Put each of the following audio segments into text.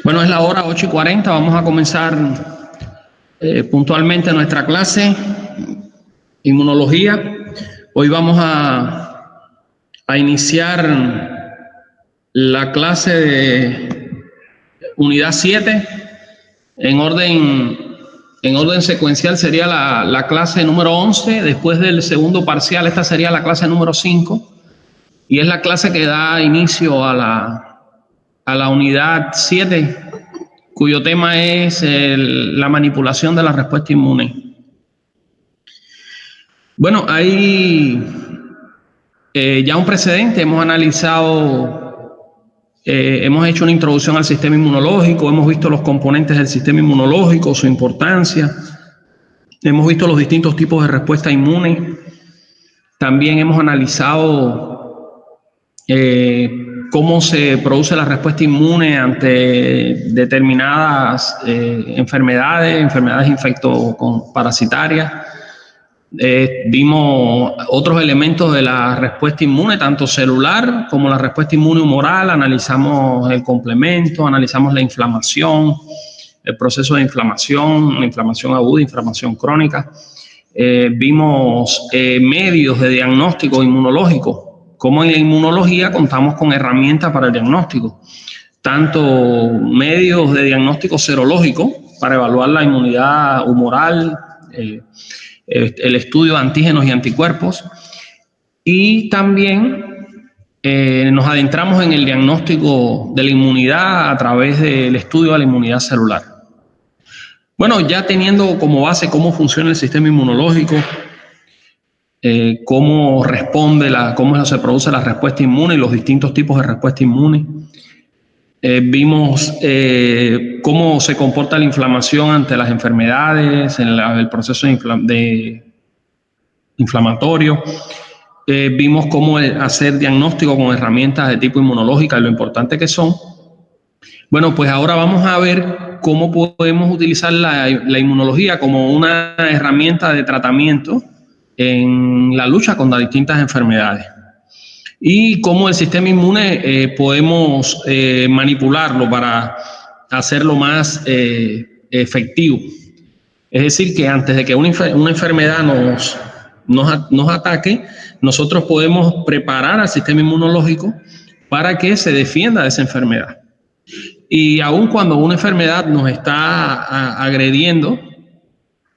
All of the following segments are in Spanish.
Bueno, es la hora 8:40. Vamos a comenzar puntualmente nuestra clase Inmunología. Hoy vamos a iniciar la clase de unidad 7. En orden secuencial sería la clase número 11. Después del segundo parcial, esta sería la clase número 5. Y es la clase que da inicio a la unidad 7, cuyo tema es la manipulación de la respuesta inmune. Bueno, hay ya un precedente. Hemos analizado, hemos hecho una introducción al sistema inmunológico, hemos visto los componentes del sistema inmunológico, su importancia, hemos visto los distintos tipos de respuesta inmune. También hemos analizado cómo se produce la respuesta inmune ante determinadas enfermedades infectoparasitarias. Vimos otros elementos de la respuesta inmune, tanto celular como la respuesta inmune humoral. Analizamos el complemento, analizamos la inflamación, el proceso de inflamación aguda, inflamación crónica. Vimos medios de diagnóstico inmunológico, como en la inmunología contamos con herramientas para el diagnóstico, tanto medios de diagnóstico serológico para evaluar la inmunidad humoral, el estudio de antígenos y anticuerpos, y también nos adentramos en el diagnóstico de la inmunidad a través del estudio de la inmunidad celular. Bueno, ya teniendo como base cómo funciona el sistema inmunológico, cómo se produce la respuesta inmune y los distintos tipos de respuesta inmune. Vimos cómo se comporta la inflamación ante las enfermedades, en el proceso inflamatorio. Vimos cómo hacer diagnóstico con herramientas de tipo inmunológica y lo importante que son. Bueno, pues ahora vamos a ver cómo podemos utilizar la inmunología como una herramienta de tratamiento en la lucha contra distintas enfermedades, y cómo el sistema inmune podemos manipularlo para hacerlo más efectivo. Es decir, que antes de que una enfermedad nos ataque, nosotros podemos preparar al sistema inmunológico para que se defienda de esa enfermedad. Y aun cuando una enfermedad nos está agrediendo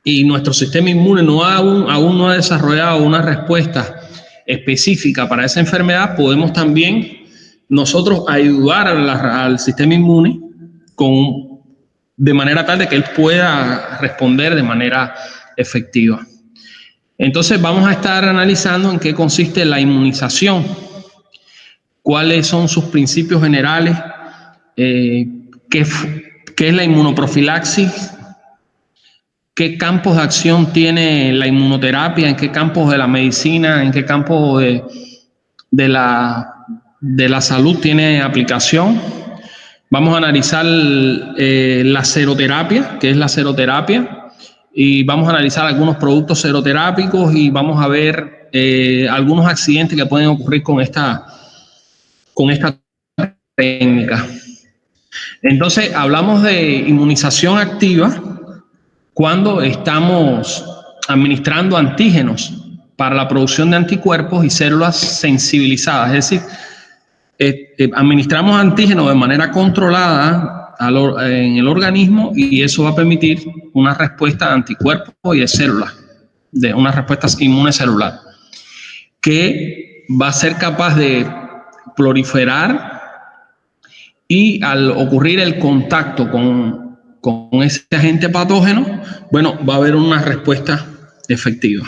y nuestro sistema inmune aún no ha desarrollado una respuesta específica para esa enfermedad, podemos también nosotros ayudar al sistema inmune de manera tal de que él pueda responder de manera efectiva. Entonces vamos a estar analizando en qué consiste la inmunización, cuáles son sus principios generales, qué es la inmunoprofilaxis, qué campos de acción tiene la inmunoterapia, en qué campos de la medicina, en qué campos de la salud tiene aplicación. Vamos a analizar la seroterapia, qué es la seroterapia, y vamos a analizar algunos productos seroterápicos y vamos a ver algunos accidentes que pueden ocurrir con esta técnica. Entonces, hablamos de inmunización activa cuando estamos administrando antígenos para la producción de anticuerpos y células sensibilizadas. Es decir, administramos antígenos de manera controlada en el organismo, y eso va a permitir una respuesta de anticuerpos y de células, de una respuesta inmune celular, que va a ser capaz de proliferar, y al ocurrir el contacto con ese agente patógeno, bueno, va a haber una respuesta efectiva.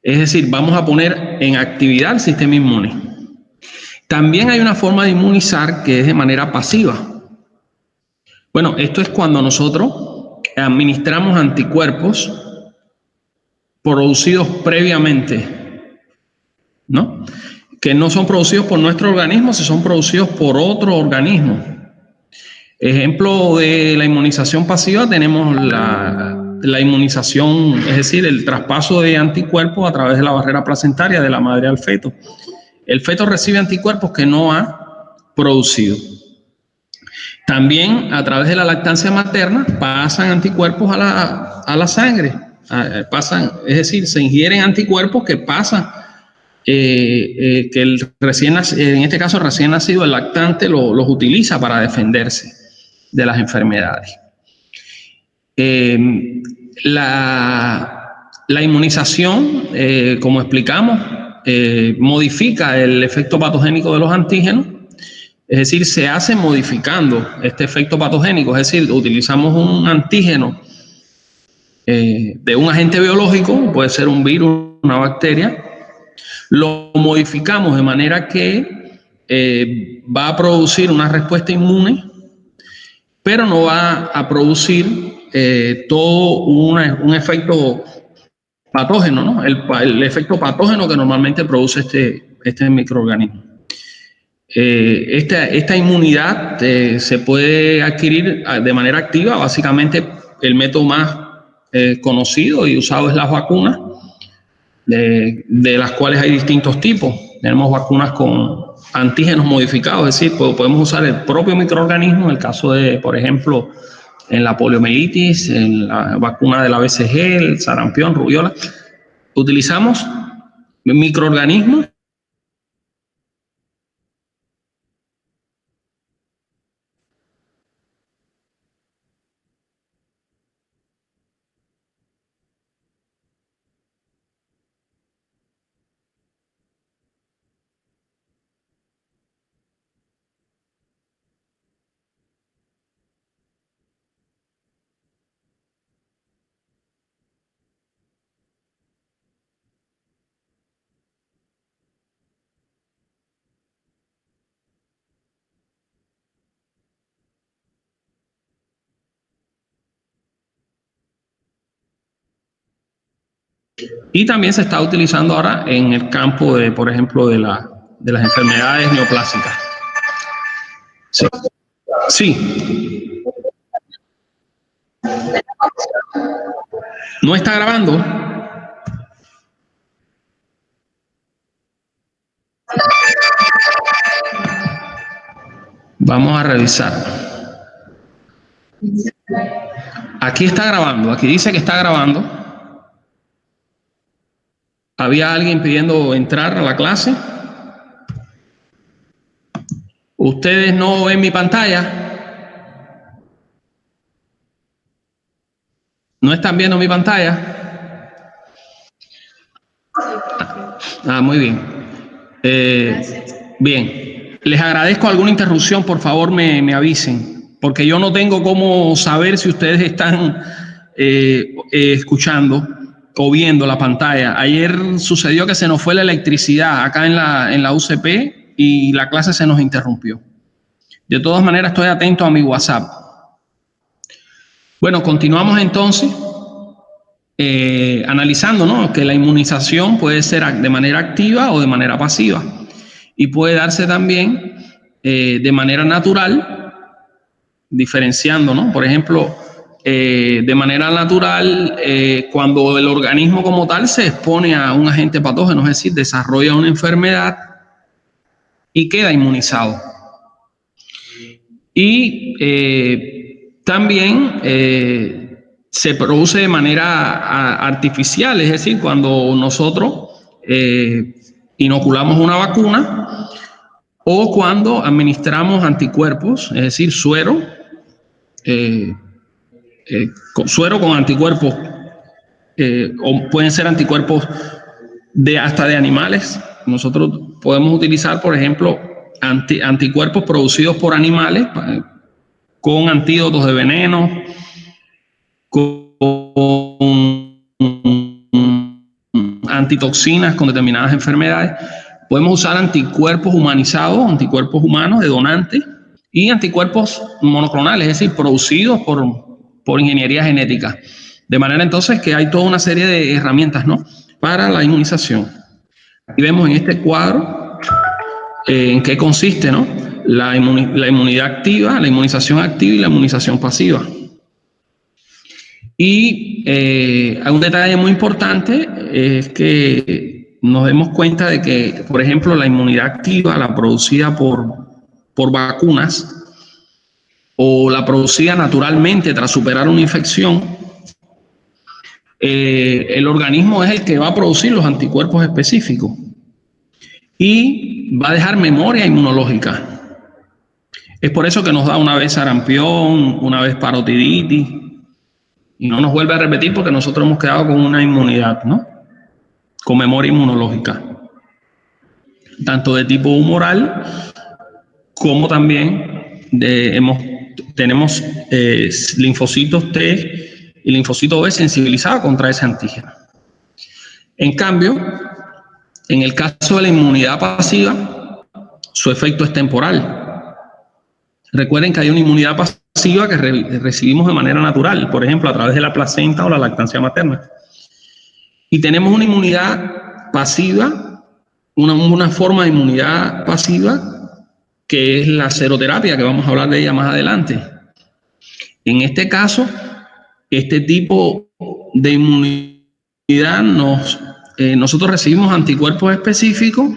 Es decir, vamos a poner en actividad el sistema inmune. También hay una forma de inmunizar que es de manera pasiva. Bueno, esto es cuando nosotros administramos anticuerpos producidos previamente, ¿no? Que no son producidos por nuestro organismo, sino son producidos por otro organismo. Ejemplo de la inmunización pasiva, tenemos la inmunización, es decir, el traspaso de anticuerpos a través de la barrera placentaria de la madre al feto. El feto recibe anticuerpos que no ha producido. También a través de la lactancia materna pasan anticuerpos a la sangre. Es decir, se ingieren anticuerpos que pasan, que en este caso recién nacido, el lactante los utiliza para defenderse de las enfermedades. La inmunización, como explicamos, modifica el efecto patogénico de los antígenos, es decir, se hace modificando este efecto patogénico, es decir, utilizamos un antígeno de un agente biológico, puede ser un virus, una bacteria, lo modificamos de manera que va a producir una respuesta inmune, pero no va a producir todo un efecto patógeno, ¿no? El efecto patógeno que normalmente produce este microorganismo. Esta inmunidad se puede adquirir de manera activa. Básicamente el método más conocido y usado es las vacunas, de las cuales hay distintos tipos. Tenemos vacunas con antígenos modificados, es decir, podemos usar el propio microorganismo, en el caso de, por ejemplo, en la poliomielitis, en la vacuna de la BCG, el sarampión, rubiola. Utilizamos microorganismos y también se está utilizando ahora en el campo de, por ejemplo, de las enfermedades neoplásicas. Sí. Sí. ¿No está grabando? Vamos a revisar. Aquí está grabando, aquí dice que está grabando. ¿Había alguien pidiendo entrar a la clase? ¿Ustedes no ven mi pantalla? ¿No están viendo mi pantalla? Muy bien. Bien. Les agradezco. Alguna interrupción, por favor, me avisen, porque yo no tengo cómo saber si ustedes están escuchando o viendo la pantalla. Ayer sucedió que se nos fue la electricidad acá en la UCP y la clase se nos interrumpió. De todas maneras, estoy atento a mi WhatsApp. Bueno, continuamos entonces analizando, ¿no?, que la inmunización puede ser de manera activa o de manera pasiva y puede darse también de manera natural, diferenciando, ¿no? Por ejemplo, de manera natural, cuando el organismo como tal se expone a un agente patógeno, es decir, desarrolla una enfermedad y queda inmunizado. Y también se produce de manera artificial, es decir, cuando nosotros inoculamos una vacuna o cuando administramos anticuerpos, es decir, suero, suero con anticuerpos, o pueden ser anticuerpos hasta de animales. Nosotros podemos utilizar, por ejemplo, anticuerpos producidos por animales con antídotos de veneno, con antitoxinas con determinadas enfermedades. Podemos usar anticuerpos humanizados, anticuerpos humanos de donantes y anticuerpos monoclonales, es decir, producidos por ingeniería genética. De manera entonces que hay toda una serie de herramientas, ¿no?, para la inmunización. Y vemos en este cuadro en qué consiste, ¿no?, la inmunidad activa, la inmunización activa y la inmunización pasiva. Y hay un detalle muy importante, es que nos demos cuenta de que, por ejemplo, la inmunidad activa, la producida por vacunas, o la producida naturalmente tras superar una infección, el organismo es el que va a producir los anticuerpos específicos y va a dejar memoria inmunológica. Es por eso que nos da una vez sarampión, una vez parotiditis, y no nos vuelve a repetir porque nosotros hemos quedado con una inmunidad, ¿no? Con memoria inmunológica, tanto de tipo humoral como también tenemos linfocitos T y linfocitos B sensibilizados contra ese antígeno. En cambio, en el caso de la inmunidad pasiva, su efecto es temporal. Recuerden que hay una inmunidad pasiva que recibimos de manera natural, por ejemplo, a través de la placenta o la lactancia materna. Y tenemos una inmunidad pasiva, una forma de inmunidad pasiva, que es la seroterapia, que vamos a hablar de ella más adelante. En este caso, este tipo de inmunidad nosotros recibimos anticuerpos específicos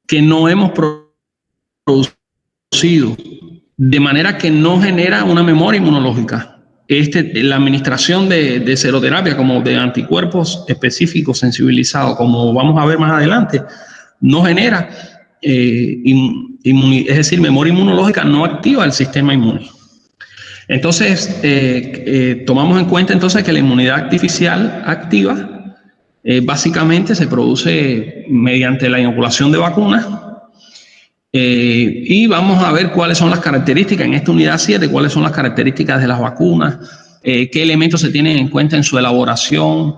que no hemos producido, de manera que no genera una memoria inmunológica. La administración de seroterapia, como de anticuerpos específicos sensibilizados, como vamos a ver más adelante, no genera es decir, memoria inmunológica no activa el sistema inmune. Entonces, tomamos en cuenta entonces que la inmunidad artificial activa básicamente se produce mediante la inoculación de vacunas, y vamos a ver cuáles son las características en esta unidad 7, cuáles son las características de las vacunas, qué elementos se tienen en cuenta en su elaboración.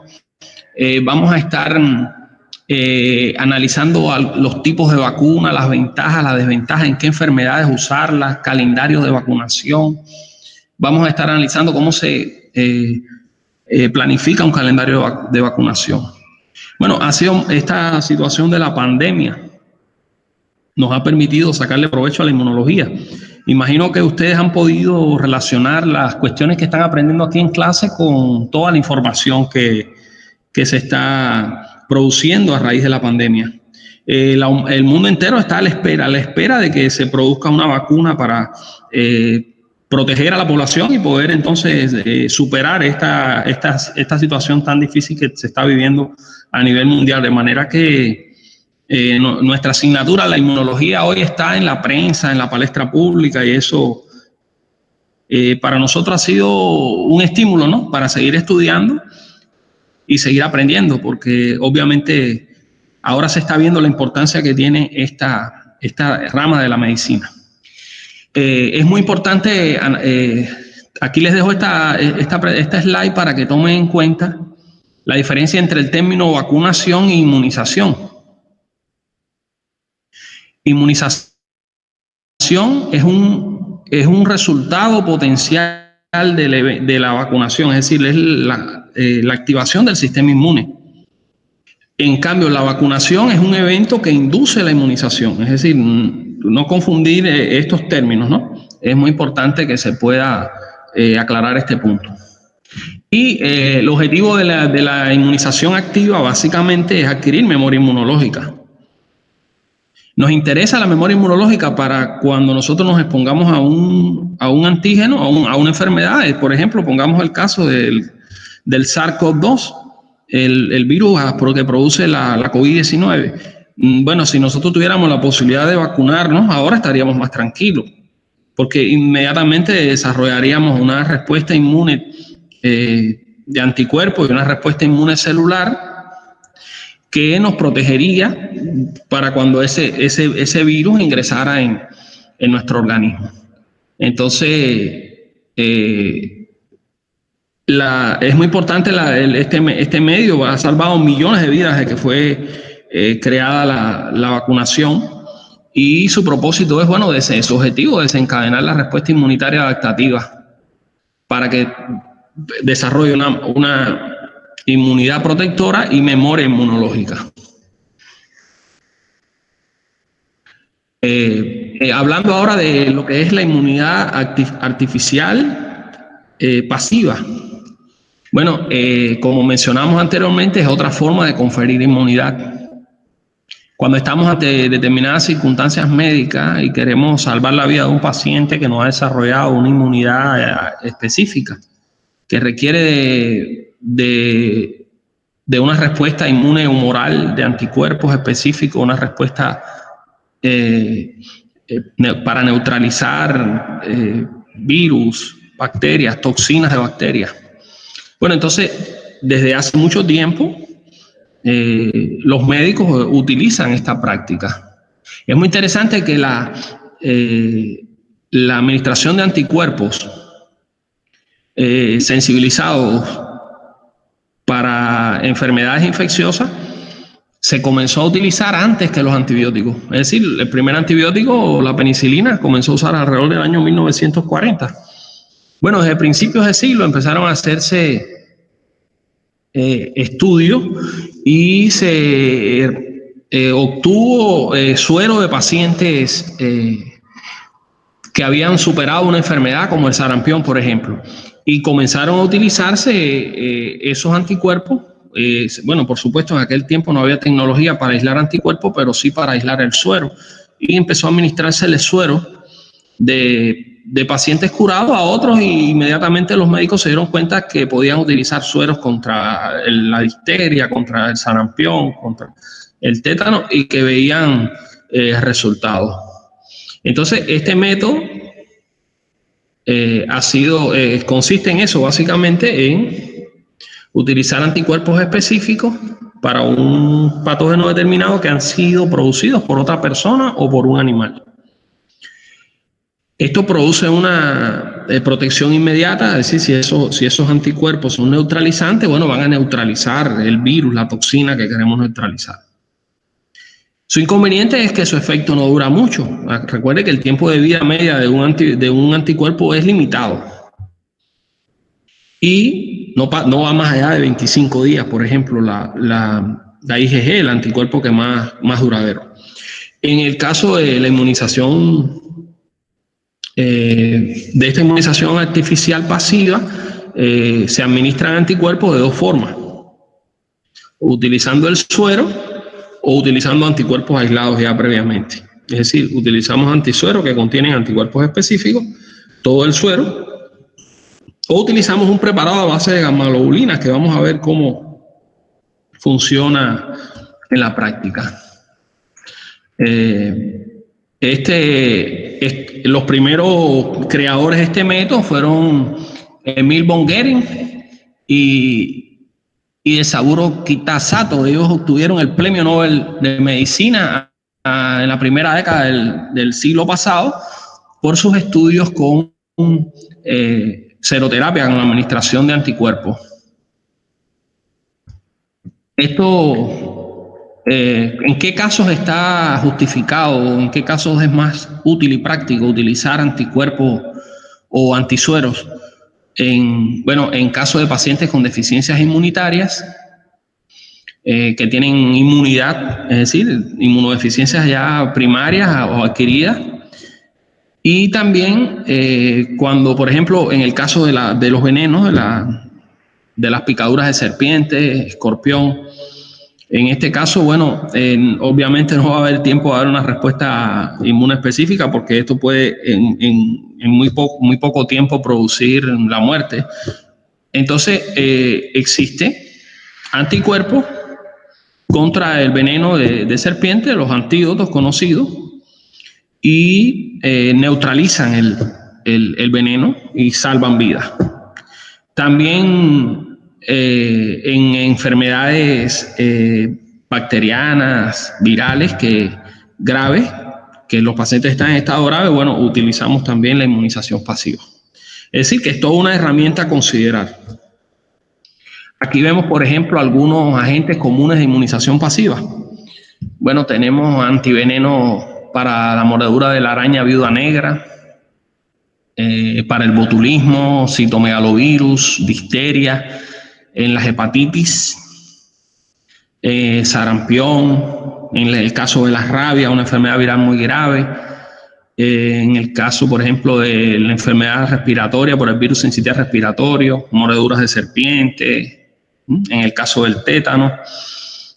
Vamos a estar analizando los tipos de vacunas, las ventajas, las desventajas, en qué enfermedades usarlas, calendarios de vacunación. Vamos a estar analizando cómo se planifica un calendario de vacunación. Bueno, ha sido esta situación de la pandemia nos ha permitido sacarle provecho a la inmunología. Imagino que ustedes han podido relacionar las cuestiones que están aprendiendo aquí en clase con toda la información que se está produciendo a raíz de la pandemia. El mundo entero está a la espera de que se produzca una vacuna para proteger a la población y poder entonces superar esta situación tan difícil que se está viviendo a nivel mundial. De manera que nuestra asignatura, la inmunología, hoy está en la prensa, en la palestra pública, y eso para nosotros ha sido un estímulo, ¿no?, para seguir estudiando y seguir aprendiendo, porque obviamente ahora se está viendo la importancia que tiene esta rama de la medicina. Es muy importante, aquí les dejo esta slide para que tomen en cuenta la diferencia entre el término vacunación e inmunización. Inmunización es un resultado potencial de la vacunación, es decir, es la activación del sistema inmune. En cambio, la vacunación es un evento que induce la inmunización, es decir, no confundir estos términos, ¿no? Es muy importante que se pueda aclarar este punto. Y el objetivo de la inmunización activa básicamente es adquirir memoria inmunológica. Nos interesa la memoria inmunológica para cuando nosotros nos expongamos a un antígeno, a una enfermedad. Por ejemplo, pongamos el caso del SARS-CoV-2, el virus que produce la COVID-19. Bueno, si nosotros tuviéramos la posibilidad de vacunarnos, ahora estaríamos más tranquilos, porque inmediatamente desarrollaríamos una respuesta inmune de anticuerpos y una respuesta inmune celular que nos protegería para cuando ese virus ingresara en nuestro organismo. Entonces, es muy importante este medio. Ha salvado millones de vidas desde que fue creada la vacunación, y su propósito es, bueno, su objetivo, desencadenar la respuesta inmunitaria adaptativa para que desarrolle una inmunidad protectora y memoria inmunológica. Hablando ahora de lo que es la inmunidad artificial pasiva. Bueno, como mencionamos anteriormente, es otra forma de conferir inmunidad. Cuando estamos ante determinadas circunstancias médicas y queremos salvar la vida de un paciente que no ha desarrollado una inmunidad específica, que requiere de una respuesta inmune humoral de anticuerpos específicos, una respuesta para neutralizar virus, bacterias, toxinas de bacterias. Bueno, entonces, desde hace mucho tiempo, los médicos utilizan esta práctica. Es muy interesante que la administración de anticuerpos sensibilizados para enfermedades infecciosas se comenzó a utilizar antes que los antibióticos. Es decir, el primer antibiótico, la penicilina, comenzó a usar alrededor del año 1940. Bueno, desde principios de siglo empezaron a hacerse estudios y se obtuvo suero de pacientes que habían superado una enfermedad como el sarampión, por ejemplo, y comenzaron a utilizarse esos anticuerpos. Bueno, por supuesto, en aquel tiempo no había tecnología para aislar anticuerpos, pero sí para aislar el suero, y empezó a administrarse el suero de pacientes curados a otros, y inmediatamente los médicos se dieron cuenta que podían utilizar sueros contra la difteria, contra el sarampión, contra el tétano, y que veían resultados. Entonces, este método consiste en eso, básicamente en utilizar anticuerpos específicos para un patógeno determinado que han sido producidos por otra persona o por un animal. Esto produce una protección inmediata, es decir, si esos anticuerpos son neutralizantes, bueno, van a neutralizar el virus, la toxina que queremos neutralizar. Su inconveniente es que su efecto no dura mucho. Recuerde que el tiempo de vida media de un anticuerpo es limitado. Y no va más allá de 25 días, por ejemplo, la IgG, el anticuerpo que más duradero. En el caso de la inmunización, de esta inmunización artificial pasiva, se administran anticuerpos de dos formas: utilizando el suero o utilizando anticuerpos aislados ya previamente. Es decir, utilizamos antisueros que contienen anticuerpos específicos, todo el suero, o utilizamos un preparado a base de gamma-globulinas, que vamos a ver cómo funciona en la práctica. Los primeros creadores de este método fueron Emil von Behring y de Saburo Kitasato. Ellos obtuvieron el Premio Nobel de Medicina en la primera década del siglo pasado por sus estudios con seroterapia, con la administración de anticuerpos. Esto, ¿en qué casos está justificado? ¿En qué casos es más útil y práctico utilizar anticuerpos o antisueros? En caso de pacientes con deficiencias inmunitarias, que tienen inmunidad, es decir, inmunodeficiencias ya primarias o adquiridas, y también cuando, por ejemplo, en el caso de los venenos, de las picaduras de serpiente, escorpión. En este caso, bueno, obviamente no va a haber tiempo de dar una respuesta inmune específica, porque esto puede en muy poco tiempo producir la muerte. Entonces, existe anticuerpos contra el veneno de serpiente, los antídotos conocidos, y neutralizan el veneno y salvan vidas. También en enfermedades bacterianas, virales, graves, que los pacientes están en estado grave, bueno, utilizamos también la inmunización pasiva. Es decir, que es toda una herramienta a considerar. Aquí vemos, por ejemplo, algunos agentes comunes de inmunización pasiva. Bueno, tenemos antiveneno para la mordedura de la araña viuda negra, para el botulismo, citomegalovirus, difteria, en las hepatitis, sarampión, en el caso de la rabia, una enfermedad viral muy grave, En el caso, por ejemplo, de la enfermedad respiratoria por el virus sincitial respiratorio, mordeduras de serpiente, en el caso del tétano,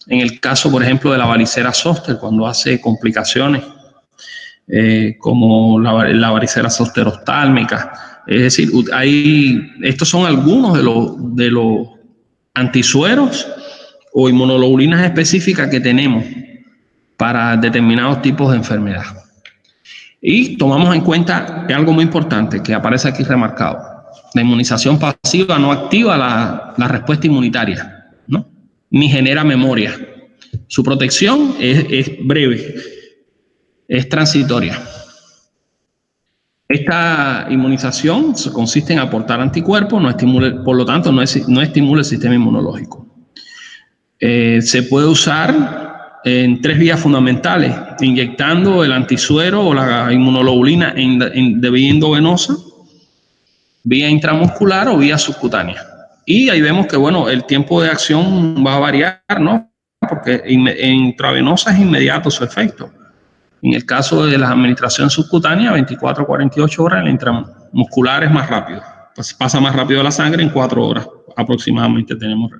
en el caso, por ejemplo, de la varicela zóster, cuando hace complicaciones como la varicela zóster oftálmica. Es decir, estos son algunos de los antisueros o inmunoglobulinas específicas que tenemos para determinados tipos de enfermedad. Y tomamos en cuenta algo muy importante que aparece aquí remarcado. La inmunización pasiva no activa la respuesta inmunitaria, ¿no? Ni genera memoria. Su protección es breve, es transitoria. Esta inmunización consiste en aportar anticuerpos, por lo tanto no estimula el sistema inmunológico. Se puede usar en 3 vías fundamentales: inyectando el antisuero o la inmunoglobulina de vía endovenosa, vía intramuscular o vía subcutánea. Y ahí vemos que, bueno, el tiempo de acción va a variar, ¿no? Porque en intravenosa es inmediato su efecto. En el caso de la administración subcutánea, 24 a 48 horas, en la intramuscular es más rápido. Pues pasa más rápido la sangre, en 4 horas aproximadamente tenemos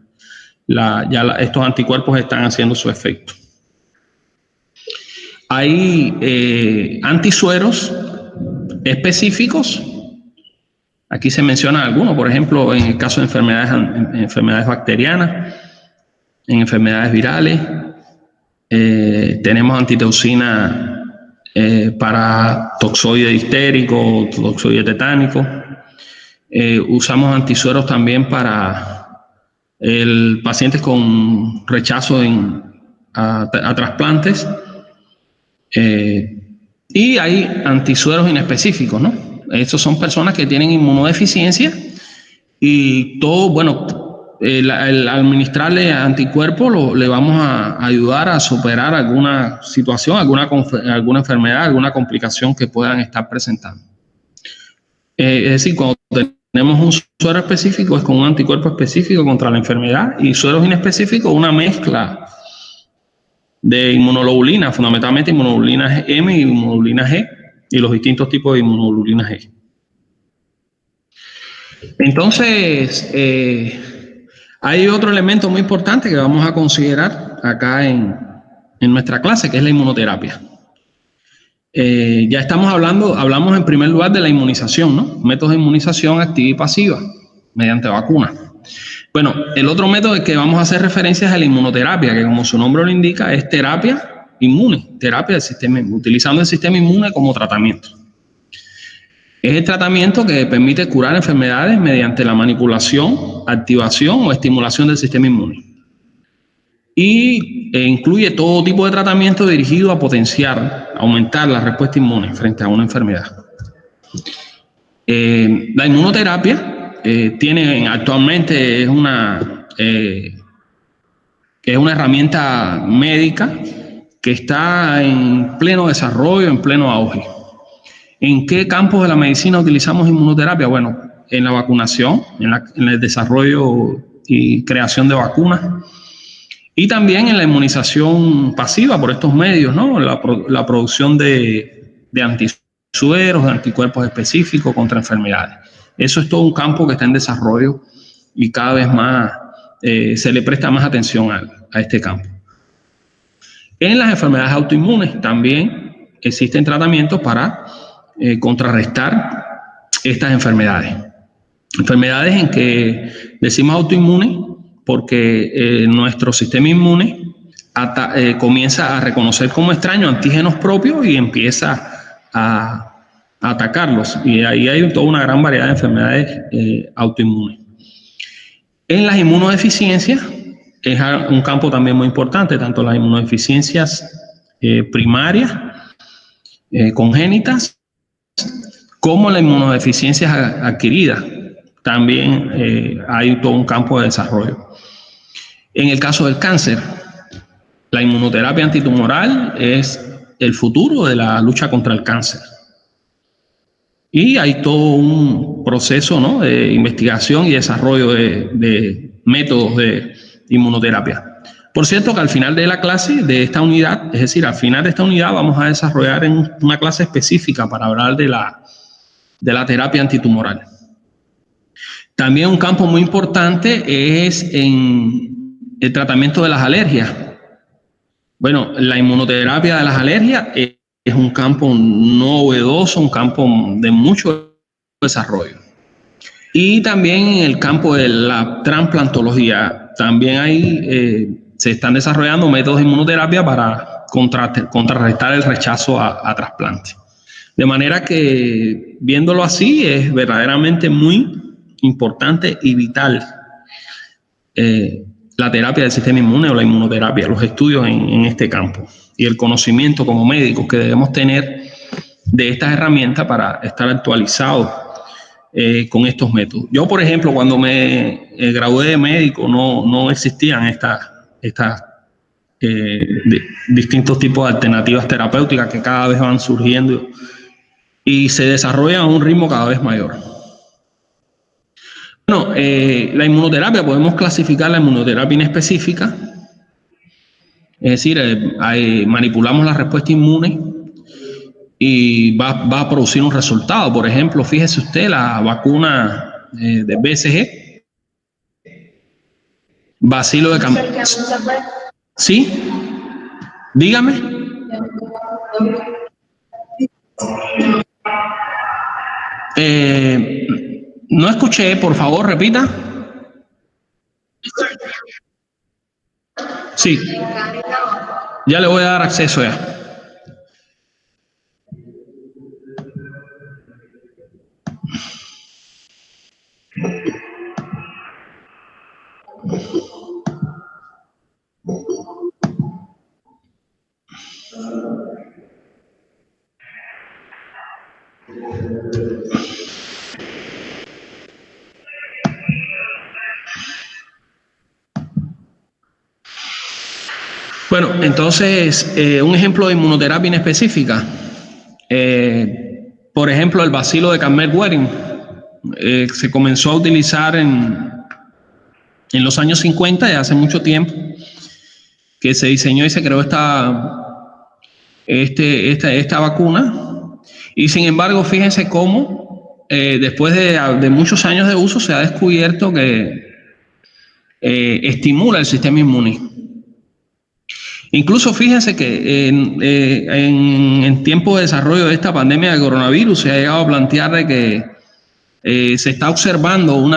estos anticuerpos están haciendo su efecto. Hay antisueros específicos. Aquí se mencionan algunos, por ejemplo, en el caso de enfermedades bacterianas, en enfermedades virales. Tenemos antiteucina para toxoide distérico, toxoide tetánico. Usamos antisueros también para pacientes con rechazo a trasplantes. Y hay antisueros inespecíficos, ¿no? Estos son personas que tienen inmunodeficiencia y todo, bueno, al administrarle anticuerpos le vamos a ayudar a superar alguna situación, alguna enfermedad, alguna complicación que puedan estar presentando. Es decir, cuando tenemos un suero específico es con un anticuerpo específico contra la enfermedad, y sueros inespecíficos una mezcla de inmunoglobulina, fundamentalmente inmunoglobulina M y inmunoglobulina G, y los distintos tipos de inmunoglobulina G. Entonces, hay otro elemento muy importante que vamos a considerar acá en nuestra clase, que es la inmunoterapia. Ya hablamos en primer lugar de la inmunización, ¿no? Métodos de inmunización activa y pasiva, mediante vacuna. Bueno, el otro método al que vamos a hacer referencia es la inmunoterapia, que como su nombre lo indica, es terapia inmune, terapia del sistema inmune, utilizando el sistema inmune como tratamiento. Es el tratamiento que permite curar enfermedades mediante la manipulación, activación o estimulación del sistema inmune. Y incluye todo tipo de tratamiento dirigido a potenciar, aumentar la respuesta inmune frente a una enfermedad. La inmunoterapia actualmente es una herramienta médica que está en pleno desarrollo, en pleno auge. ¿En qué campos de la medicina utilizamos inmunoterapia? Bueno, en la vacunación, en el desarrollo y creación de vacunas, y también en la inmunización pasiva por estos medios, ¿no? La producción de antisueros, de anticuerpos específicos contra enfermedades. Eso es todo un campo que está en desarrollo y cada vez más se le presta más atención a este campo. En las enfermedades autoinmunes también existen tratamientos para contrarrestar estas enfermedades. Enfermedades en que decimos autoinmunes porque nuestro sistema inmune comienza a reconocer como extraños antígenos propios y empieza a atacarlos. Y ahí hay toda una gran variedad de enfermedades autoinmunes. En las inmunodeficiencias es un campo también muy importante, tanto las inmunodeficiencias primarias, congénitas, como las inmunodeficiencias adquiridas. También hay todo un campo de desarrollo. En el caso del cáncer, la inmunoterapia antitumoral es el futuro de la lucha contra el cáncer. Y hay todo un proceso, ¿no?, de investigación y desarrollo de métodos de inmunoterapia. Por cierto que al final de la clase de esta unidad, es decir, al final de esta unidad vamos a desarrollar una clase específica para hablar de la terapia antitumoral. También un campo muy importante es en el tratamiento de las alergias. Bueno, la inmunoterapia de las alergias es un campo novedoso, un campo de mucho desarrollo. Y también en el campo de la trasplantología, también se están desarrollando métodos de inmunoterapia para contrarrestar el rechazo a trasplante. De manera que, viéndolo así, es verdaderamente muy importante y vital la terapia del sistema inmune o la inmunoterapia, los estudios en este campo y el conocimiento como médicos que debemos tener de estas herramientas para estar actualizados con estos métodos. Yo, por ejemplo, cuando me gradué de médico no existían estas distintos tipos de alternativas terapéuticas que cada vez van surgiendo y se desarrollan a un ritmo cada vez mayor. Bueno, la inmunoterapia, podemos clasificar la inmunoterapia inespecífica, es decir, manipulamos la respuesta inmune y va a producir un resultado. Por ejemplo, fíjese usted, la vacuna de BCG, bacilo de Campbell. ¿Sí? Dígame. No escuché, por favor, repita. Sí. Ya le voy a dar acceso ya. Bueno, entonces, un ejemplo de inmunoterapia inespecífica. Por ejemplo, el bacilo de Campbell-Waring se comenzó a utilizar en los años 50, ya hace mucho tiempo, que se diseñó y se creó esta vacuna. Y sin embargo, fíjense cómo después de muchos años de uso se ha descubierto que estimula el sistema inmune. Incluso fíjense que en tiempo de desarrollo de esta pandemia de coronavirus se ha llegado a plantear de que se está observando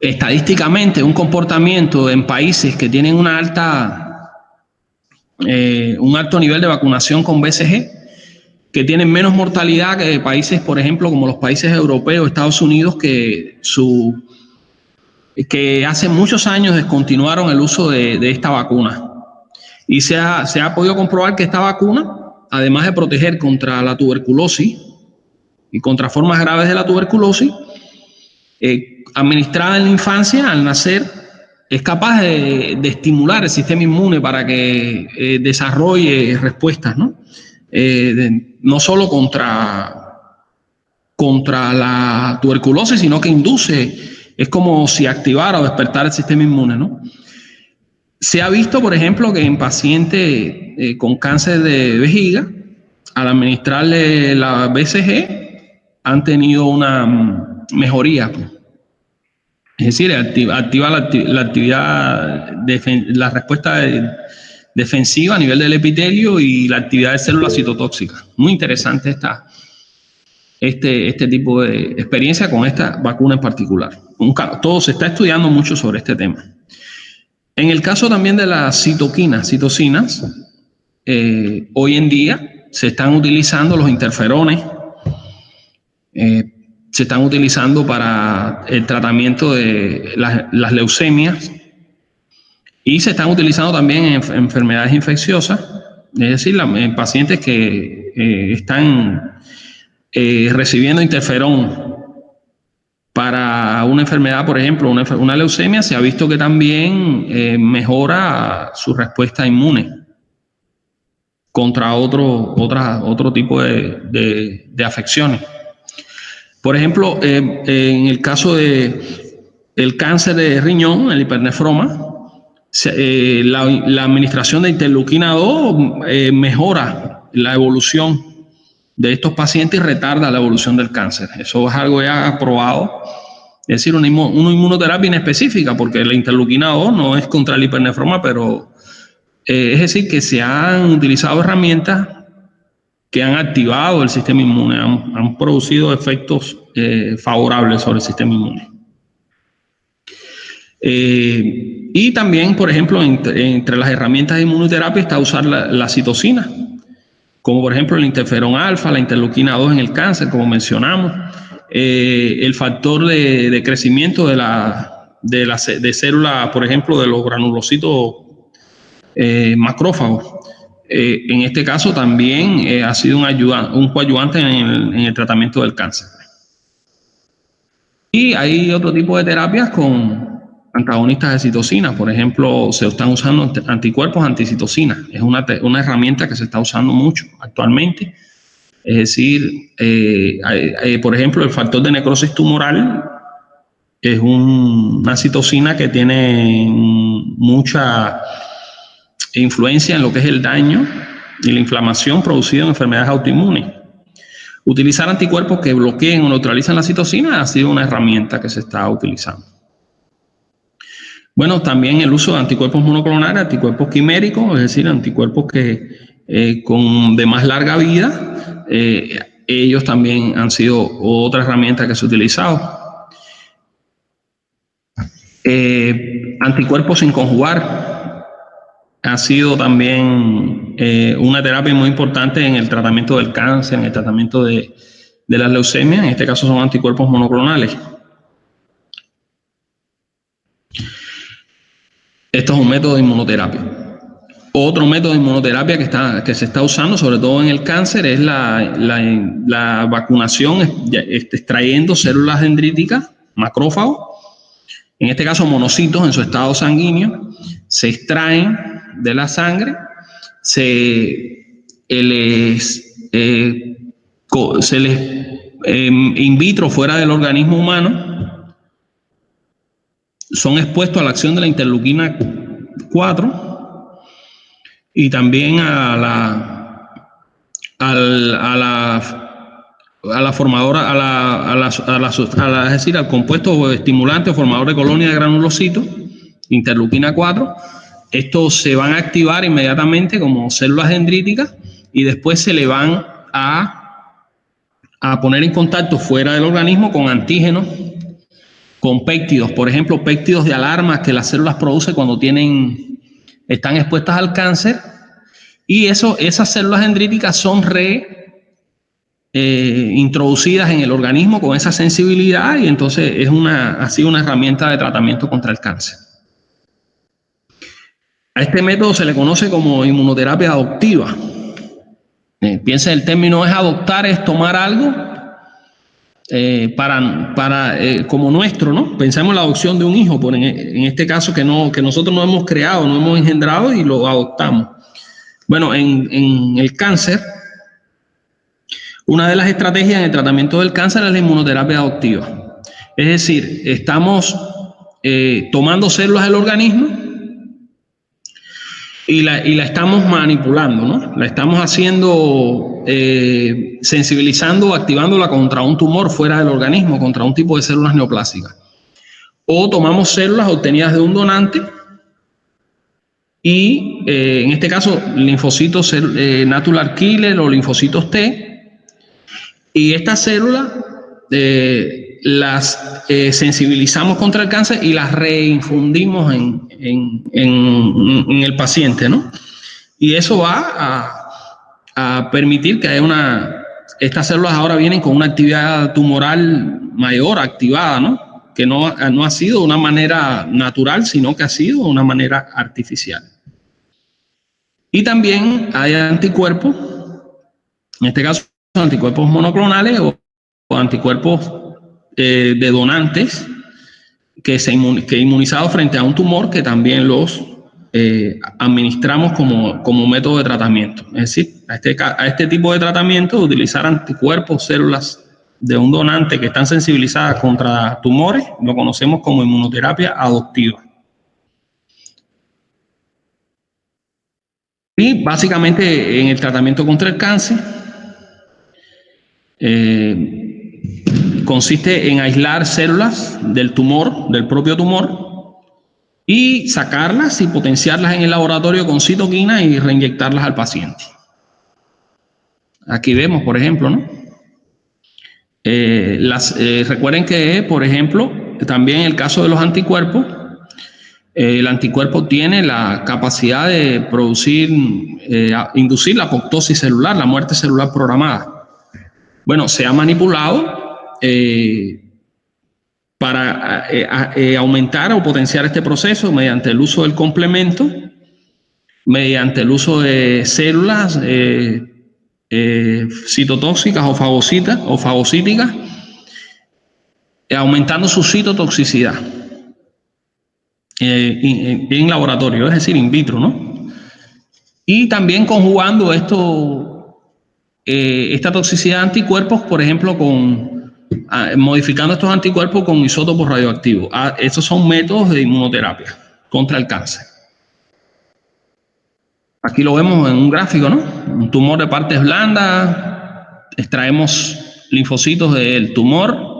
estadísticamente un comportamiento en países que tienen un alto nivel de vacunación con BCG, que tienen menos mortalidad que países, por ejemplo, como los países europeos, Estados Unidos, que hace muchos años descontinuaron el uso de esta vacuna. Y se ha podido comprobar que esta vacuna, además de proteger contra la tuberculosis y contra formas graves de la tuberculosis, administrada en la infancia, al nacer, es capaz de estimular el sistema inmune para que desarrolle respuestas, ¿no? No solo contra la tuberculosis, sino que induce, es como si activara o despertara el sistema inmune, ¿no? Se ha visto, por ejemplo, que en pacientes con cáncer de vejiga, al administrarle la BCG, han tenido una mejoría. Es decir, activa la actividad, la respuesta defensiva a nivel del epitelio y la actividad de células citotóxicas. Muy interesante este tipo de experiencia con esta vacuna en particular. Todo se está estudiando mucho sobre este tema. En el caso también de las citocinas, hoy en día se están utilizando los interferones, se están utilizando para el tratamiento de las leucemias y se están utilizando también en enfermedades infecciosas, es decir, en pacientes que están recibiendo interferón para una enfermedad, por ejemplo, una leucemia. Se ha visto que también mejora su respuesta inmune contra otro tipo de afecciones. Por ejemplo, en el caso del cáncer de riñón, el hipernefroma, la administración de interleuquina 2 mejora la evolución de estos pacientes y retarda la evolución del cáncer. Eso es algo ya probado. Es decir, una inmunoterapia inespecífica, porque la interleuquina 2 no es contra el hipernefroma, pero es decir, que se han utilizado herramientas que han activado el sistema inmune, han producido efectos favorables sobre el sistema inmune. Y también, por ejemplo, entre las herramientas de inmunoterapia está usar la citocina, como por ejemplo el interferón alfa, la interleuquina 2 en el cáncer, como mencionamos, el factor de crecimiento de células, por ejemplo, de los granulocitos macrófagos. En este caso también ha sido un coadyuvante en el tratamiento del cáncer. Y hay otro tipo de terapias con antagonistas de citocina. Por ejemplo, se están usando anticuerpos anticitocina. Es una herramienta que se está usando mucho actualmente. Es decir, por ejemplo, el factor de necrosis tumoral es una citocina que tiene mucha influencia en lo que es el daño y la inflamación producida en enfermedades autoinmunes. Utilizar anticuerpos que bloqueen o neutralizan la citocina ha sido una herramienta que se está utilizando. Bueno, también el uso de anticuerpos monoclonales, anticuerpos quiméricos, es decir, anticuerpos que de más larga vida, ellos también han sido otra herramienta que se ha utilizado. Anticuerpos sin conjugar ha sido también una terapia muy importante en el tratamiento del cáncer, en el tratamiento de las leucemias. En este caso son anticuerpos monoclonales. Esto es un método de inmunoterapia. Otro método de inmunoterapia que se está usando, sobre todo en el cáncer, es la vacunación extrayendo células dendríticas, macrófagos, en este caso monocitos en su estado sanguíneo, se extraen de la sangre, se les in vitro fuera del organismo humano, son expuestos a la acción de la interleuquina 4 y también a la formadora, es decir, al compuesto estimulante o formador de colonia de granulocitos, interleuquina 4. Estos se van a activar inmediatamente como células dendríticas y después se le van a poner en contacto fuera del organismo con antígenos, con péptidos, por ejemplo, péptidos de alarma que las células producen cuando están expuestas al cáncer, y esas células dendríticas son introducidas en el organismo con esa sensibilidad, y entonces ha sido una herramienta de tratamiento contra el cáncer. A este método se le conoce como inmunoterapia adoptiva. Piensa, el término es adoptar, es tomar algo como nuestro, ¿no? Pensamos en la adopción de un hijo, en este caso que nosotros no hemos creado, no hemos engendrado y lo adoptamos. Bueno, en el cáncer, una de las estrategias en el tratamiento del cáncer es la inmunoterapia adoptiva. Es decir, estamos tomando células del organismo y la estamos manipulando, ¿no? La estamos haciendo, sensibilizando o activándola contra un tumor fuera del organismo, contra un tipo de células neoplásicas. O tomamos células obtenidas de un donante y, en este caso, linfocitos natural killer o linfocitos T, y estas células las sensibilizamos contra el cáncer y las reinfundimos en el paciente, ¿no? Y eso va a permitir que haya estas células ahora vienen con una actividad tumoral mayor, activada, ¿no? Que no ha sido de una manera natural, sino que ha sido de una manera artificial. Y también hay anticuerpos, en este caso anticuerpos monoclonales o anticuerpos de donantes que inmunizados frente a un tumor, que también los administramos como método de tratamiento. Es decir, a este tipo de tratamiento, utilizar anticuerpos, células de un donante que están sensibilizadas contra tumores, lo conocemos como inmunoterapia adoptiva. Y básicamente en el tratamiento contra el cáncer consiste en aislar células del tumor, del propio tumor, y sacarlas y potenciarlas en el laboratorio con citoquina y reinyectarlas al paciente. Aquí vemos, por ejemplo, ¿no? Recuerden que, por ejemplo, también en el caso de los anticuerpos, el anticuerpo tiene la capacidad de producir, inducir la apoptosis celular, la muerte celular programada. Bueno, se ha manipulado para aumentar o potenciar este proceso mediante el uso del complemento, mediante el uso de células citotóxicas o fagocíticas, aumentando su citotoxicidad en laboratorio, es decir, in vitro, ¿no? Y también conjugando esta toxicidad de anticuerpos, por ejemplo, modificando estos anticuerpos con isótopos radioactivos. Estos son métodos de inmunoterapia contra el cáncer. Aquí lo vemos en un gráfico, ¿no? Un tumor de partes blandas, extraemos linfocitos del tumor,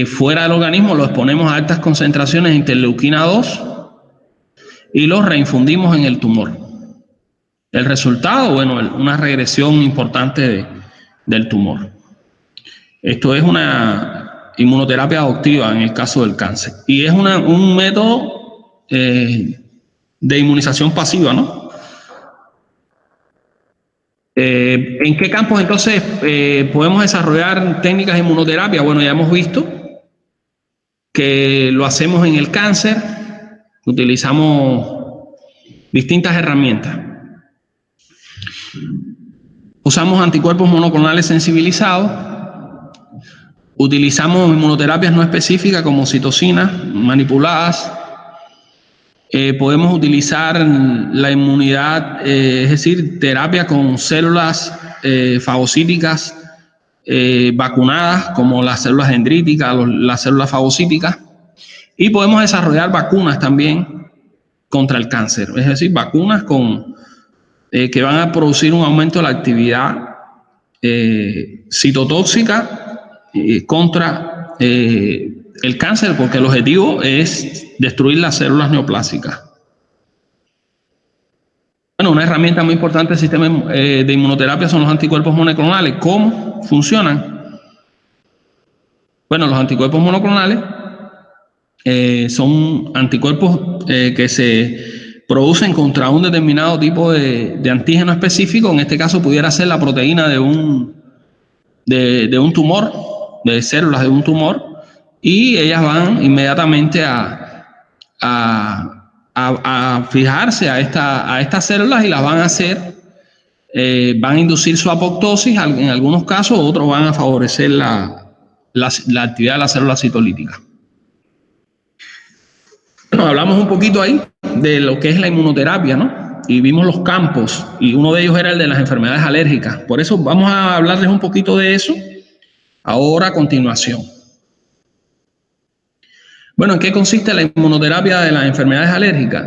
fuera del organismo los exponemos a altas concentraciones de interleuquina 2 y los reinfundimos en el tumor. El resultado, bueno, una regresión importante del tumor. Esto es una inmunoterapia adoptiva en el caso del cáncer. Y es un método de inmunización pasiva, ¿no? ¿En qué campos entonces podemos desarrollar técnicas de inmunoterapia? Bueno, ya hemos visto que lo hacemos en el cáncer, utilizamos distintas herramientas. Usamos anticuerpos monoclonales sensibilizados, utilizamos inmunoterapias no específicas como citocinas manipuladas, podemos utilizar la inmunidad, es decir, terapia con células fagocíticas vacunadas como las células dendríticas, las células fagocíticas, y podemos desarrollar vacunas también contra el cáncer, es decir, vacunas que van a producir un aumento de la actividad citotóxica contra el cáncer, porque el objetivo es destruir las células neoplásicas. Bueno, una herramienta muy importante del sistema de inmunoterapia son los anticuerpos monoclonales. ¿Cómo funcionan? Bueno, los anticuerpos monoclonales son anticuerpos que se producen contra un determinado tipo de antígeno específico. En este caso pudiera ser la proteína de un tumor, de células de un tumor, y ellas van inmediatamente a fijarse a estas células y las van a hacer, van a inducir su apoptosis en algunos casos, otros van a favorecer la actividad de las células citolíticas. Bueno, hablamos un poquito ahí de lo que es la inmunoterapia, ¿no? Y vimos los campos, y uno de ellos era el de las enfermedades alérgicas. Por eso vamos a hablarles un poquito de eso ahora a continuación. Bueno, ¿en qué consiste la inmunoterapia de las enfermedades alérgicas?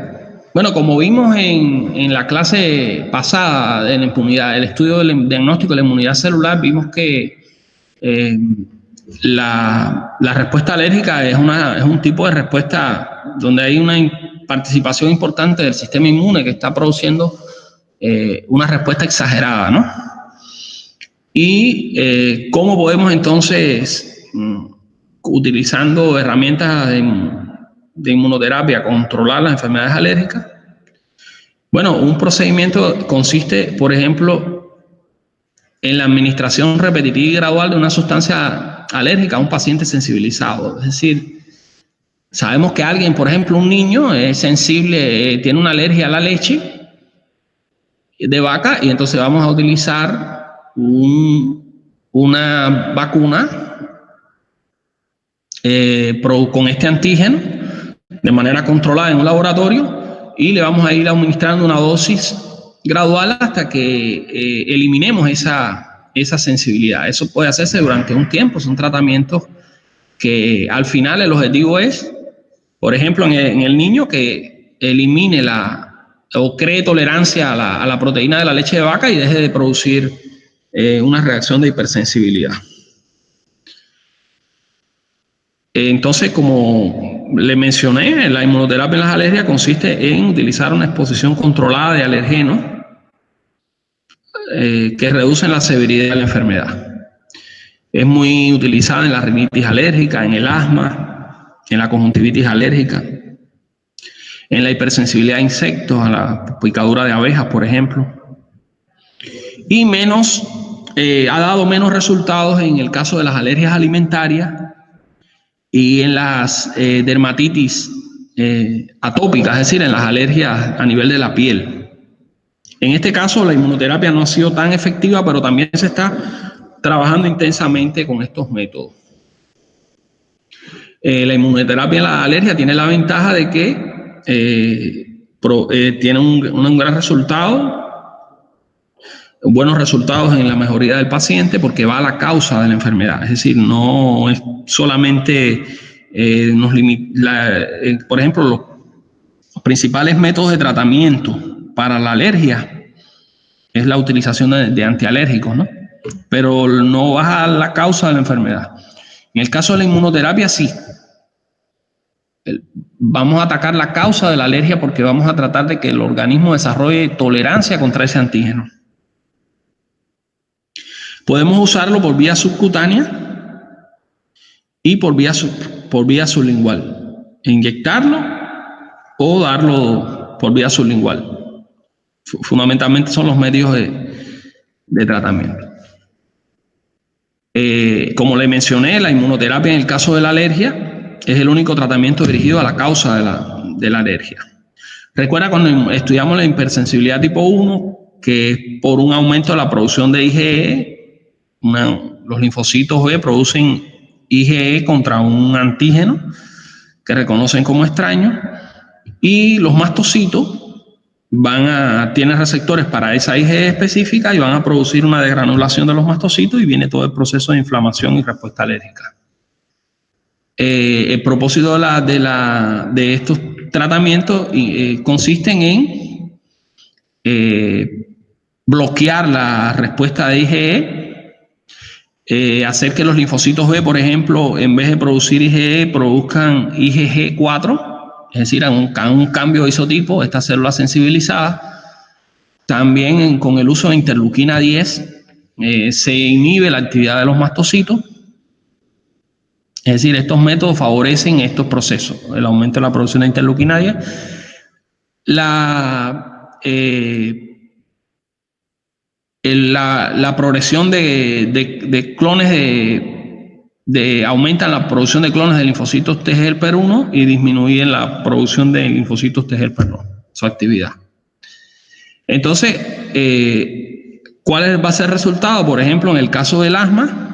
Bueno, como vimos en la clase pasada de la inmunidad, el estudio del diagnóstico de la inmunidad celular, vimos que la respuesta alérgica es un tipo de respuesta donde hay una participación importante del sistema inmune que está produciendo una respuesta exagerada, ¿no? Y cómo podemos entonces, utilizando herramientas de inmunoterapia, controlar las enfermedades alérgicas. Bueno, un procedimiento consiste, por ejemplo, en la administración repetitiva y gradual de una sustancia alérgica a un paciente sensibilizado. Es decir, sabemos que alguien, por ejemplo, un niño es sensible, tiene una alergia a la leche de vaca, y entonces vamos a utilizar una vacuna con este antígeno de manera controlada en un laboratorio, y le vamos a ir administrando una dosis gradual hasta que eliminemos esa sensibilidad. Eso puede hacerse durante un tiempo, son tratamientos que al final el objetivo es, por ejemplo, en el niño, que elimine o cree tolerancia a la proteína de la leche de vaca y deje de producir una reacción de hipersensibilidad. Entonces, como le mencioné, la inmunoterapia en las alergias consiste en utilizar una exposición controlada de alergenos que reducen la severidad de la enfermedad. Es muy utilizada en la rinitis alérgica, en el asma, en la conjuntivitis alérgica, en la hipersensibilidad a insectos, a la picadura de abejas, por ejemplo. Y ha dado menos resultados en el caso de las alergias alimentarias y en las dermatitis atópicas, es decir, en las alergias a nivel de la piel. En este caso, la inmunoterapia no ha sido tan efectiva, pero también se está trabajando intensamente con estos métodos. La inmunoterapia en la alergia tiene la ventaja de que tiene un gran resultado, buenos resultados en la mejoría del paciente porque va a la causa de la enfermedad. Es decir, no es solamente por ejemplo, los principales métodos de tratamiento para la alergia es la utilización de antialérgicos, ¿no? Pero no baja la causa de la enfermedad. En el caso de la inmunoterapia, sí. Vamos a atacar la causa de la alergia porque vamos a tratar de que el organismo desarrolle tolerancia contra ese antígeno. Podemos usarlo por vía subcutánea y por vía sublingual. Inyectarlo o darlo por vía sublingual. Fundamentalmente son los medios de tratamiento. Como le mencioné, la inmunoterapia en el caso de la alergia es el único tratamiento dirigido a la causa de la alergia. Recuerda cuando estudiamos la hipersensibilidad tipo 1, que por un aumento de la producción de IgE, los linfocitos B producen IgE contra un antígeno que reconocen como extraño, y los mastocitos tienen receptores para esa IgE específica y van a producir una desgranulación de los mastocitos y viene todo el proceso de inflamación y respuesta alérgica. El propósito de estos tratamientos consisten en bloquear la respuesta de IgE, hacer que los linfocitos B, por ejemplo, en vez de producir IgE, produzcan IgG4, es decir, a un cambio de isotipo, esta célula sensibilizada. También con el uso de interleuquina 10 se inhibe la actividad de los mastocitos. Es decir, estos métodos favorecen estos procesos, el aumento de la producción de interleuquina 10. La progresión de clones aumentan la producción de clones de linfocitos T helper 1 y disminuyen la producción de linfocitos T helper 2, su actividad. Entonces, ¿cuál va a ser el resultado? Por ejemplo, en el caso del asma,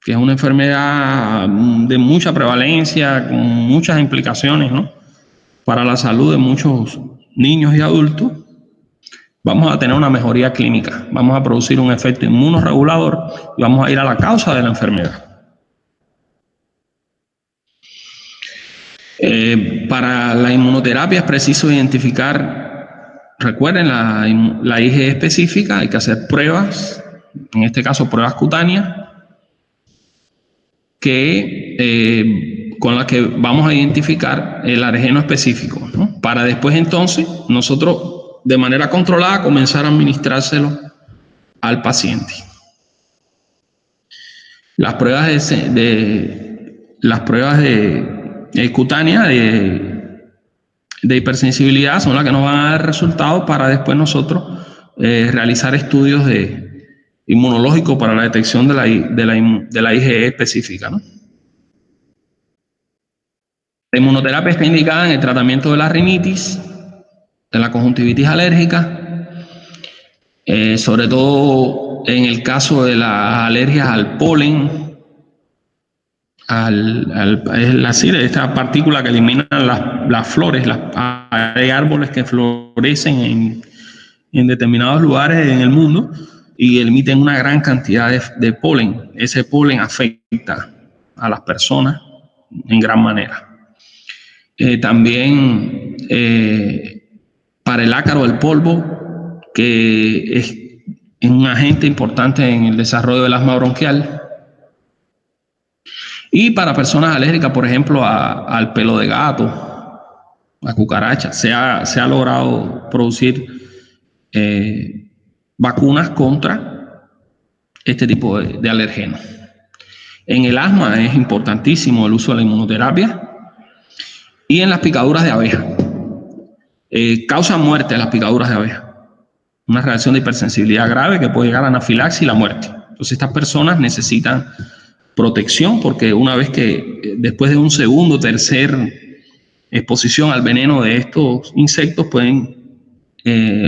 que es una enfermedad de mucha prevalencia, con muchas implicaciones, ¿no?, para la salud de muchos niños y adultos, vamos a tener una mejoría clínica, vamos a producir un efecto inmunorregulador y vamos a ir a la causa de la enfermedad. Para la inmunoterapia es preciso identificar, recuerden, la IgE específica, hay que hacer pruebas, en este caso pruebas cutáneas, con las que vamos a identificar el alergeno específico, ¿no?, para después entonces nosotros de manera controlada comenzar a administrárselo al paciente. Las pruebas cutáneas de hipersensibilidad son las que nos van a dar resultados para después nosotros realizar estudios inmunológicos para la detección de la IgE específica, ¿no? La inmunoterapia está indicada en el tratamiento de la rinitis, de la conjuntivitis alérgica, sobre todo en el caso de las alergias al polen, esta partícula que elimina las flores. Hay árboles que florecen en determinados lugares en el mundo y emiten una gran cantidad de polen. Ese polen afecta a las personas en gran manera. También para el ácaro del polvo, que es un agente importante en el desarrollo del asma bronquial. Y para personas alérgicas, por ejemplo, al pelo de gato, a cucarachas, se ha logrado producir vacunas contra este tipo de alergenos. En el asma es importantísimo el uso de la inmunoterapia y en las picaduras de abeja. Causan muerte las picaduras de abeja. Una reacción de hipersensibilidad grave que puede llegar a anafilaxis y la muerte. Entonces estas personas necesitan protección porque una vez que después de un segundo o tercer exposición al veneno de estos insectos pueden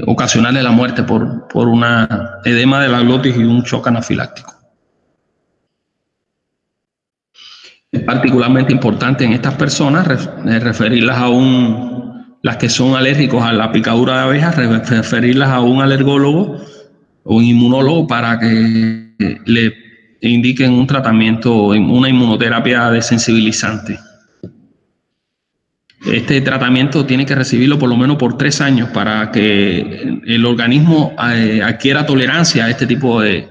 ocasionarle la muerte por una edema de la glotis y un shock anafiláctico. Es particularmente importante en estas personas referirlas a las que son alérgicos a la picadura de abejas, referirlas a un alergólogo o un inmunólogo para que le indiquen un tratamiento, una inmunoterapia desensibilizante. Este tratamiento tiene que recibirlo por lo menos por 3 años para que el organismo adquiera tolerancia a este tipo de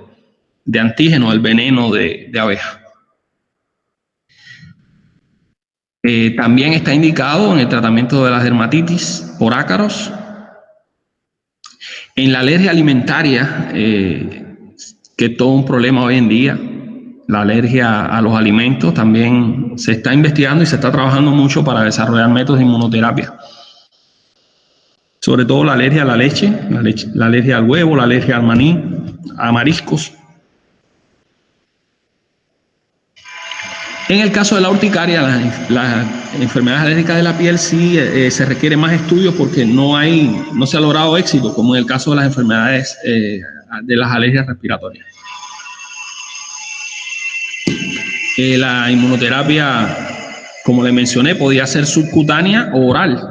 antígeno, al veneno de abeja. También está indicado en el tratamiento de la dermatitis por ácaros. En la alergia alimentaria, que es todo un problema hoy en día, la alergia a los alimentos, también se está investigando y se está trabajando mucho para desarrollar métodos de inmunoterapia. Sobre todo la alergia a la leche, la alergia al huevo, la alergia al maní, a mariscos. En el caso de la urticaria, las enfermedades alérgicas de la piel sí se requiere más estudios porque no se ha logrado éxito, como en el caso de las enfermedades de las alergias respiratorias. La inmunoterapia, como le mencioné, podía ser subcutánea o oral.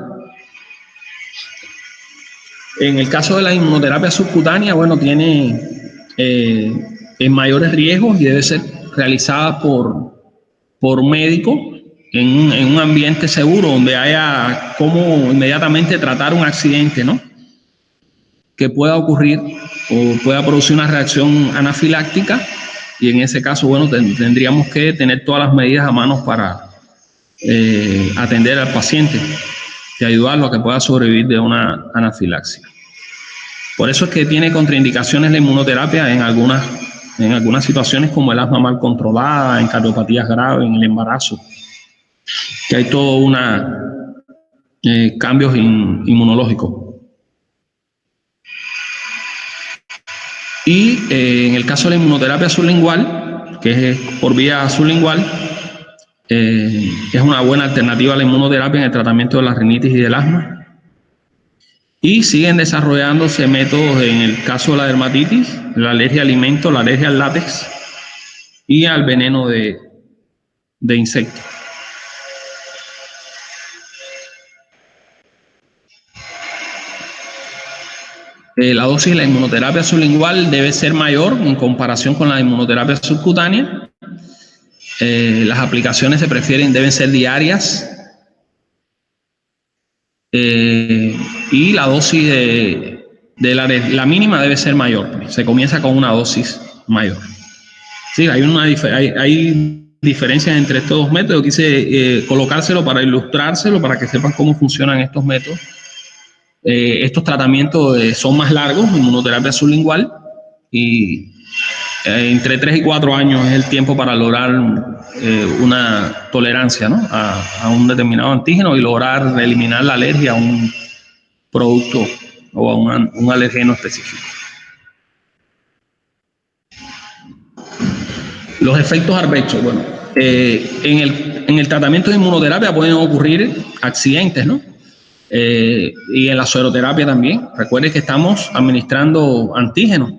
En el caso de la inmunoterapia subcutánea, bueno, tiene mayores riesgos y debe ser realizada por un médico en un ambiente seguro donde haya cómo inmediatamente tratar un accidente, ¿no?, que pueda ocurrir o pueda producir una reacción anafiláctica, y en ese caso, bueno, tendríamos que tener todas las medidas a mano para atender al paciente y ayudarlo a que pueda sobrevivir de una anafilaxia. Por eso es que tiene contraindicaciones la inmunoterapia en algunas situaciones como el asma mal controlada, en cardiopatías graves, en el embarazo, que hay todo cambios inmunológicos. Y en el caso de la inmunoterapia sublingual, que es por vía sublingual, es una buena alternativa a la inmunoterapia en el tratamiento de la rinitis y del asma. Y siguen desarrollándose métodos en el caso de la dermatitis, la alergia a alimentos, la alergia al látex y al veneno de insectos. La dosis de la inmunoterapia sublingual debe ser mayor en comparación con la inmunoterapia subcutánea. Las aplicaciones deben ser diarias. Y la dosis de la mínima debe ser mayor. Se comienza con una dosis mayor. Sí, hay diferencias entre estos dos métodos. Quise colocárselo para ilustrárselo, para que sepan cómo funcionan estos métodos. Estos tratamientos son más largos, inmunoterapia sublingual, y entre 3 y 4 años es el tiempo para lograr una tolerancia, ¿no?, a un determinado antígeno y lograr eliminar la alergia a un producto o a un alergeno específico. Los efectos adversos, bueno, en el tratamiento de inmunoterapia pueden ocurrir accidentes, ¿no? Y en la sueroterapia también. Recuerden que estamos administrando antígenos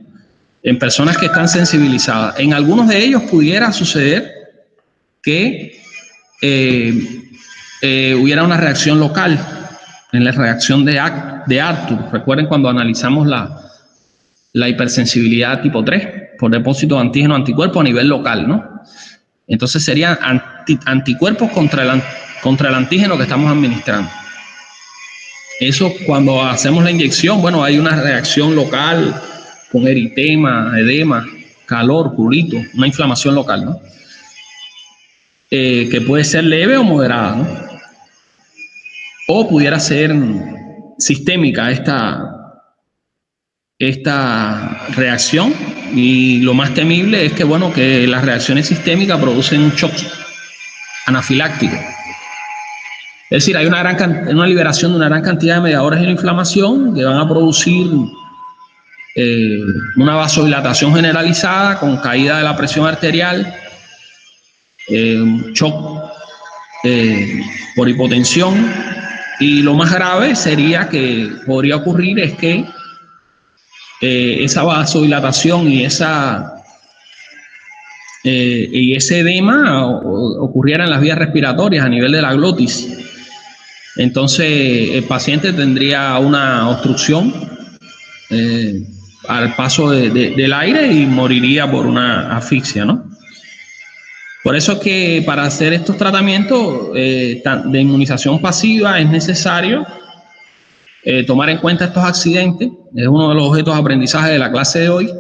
en personas que están sensibilizadas. En algunos de ellos pudiera suceder que hubiera una reacción local, en la reacción de Arthur. Recuerden cuando analizamos la hipersensibilidad tipo 3 por depósito de antígeno anticuerpo a nivel local, ¿no? Entonces serían anticuerpos contra el antígeno que estamos administrando. Eso cuando hacemos la inyección, bueno, hay una reacción local con eritema, edema, calor, prurito, una inflamación local, ¿no? Que puede ser leve o moderada, ¿no? O pudiera ser sistémica esta reacción, y lo más temible es que, bueno, que las reacciones sistémicas producen un shock anafiláctico. Es decir, hay una liberación de una gran cantidad de mediadores de la inflamación que van a producir una vasodilatación generalizada con caída de la presión arterial, un shock por hipotensión, y lo más grave sería que podría ocurrir es que esa vasodilatación y ese edema ocurriera en las vías respiratorias a nivel de la glotis. Entonces el paciente tendría una obstrucción al paso del aire y moriría por una asfixia, ¿no? Por eso es que para hacer estos tratamientos de inmunización pasiva es necesario tomar en cuenta estos accidentes. Es uno de los objetos de aprendizaje de la clase de hoy.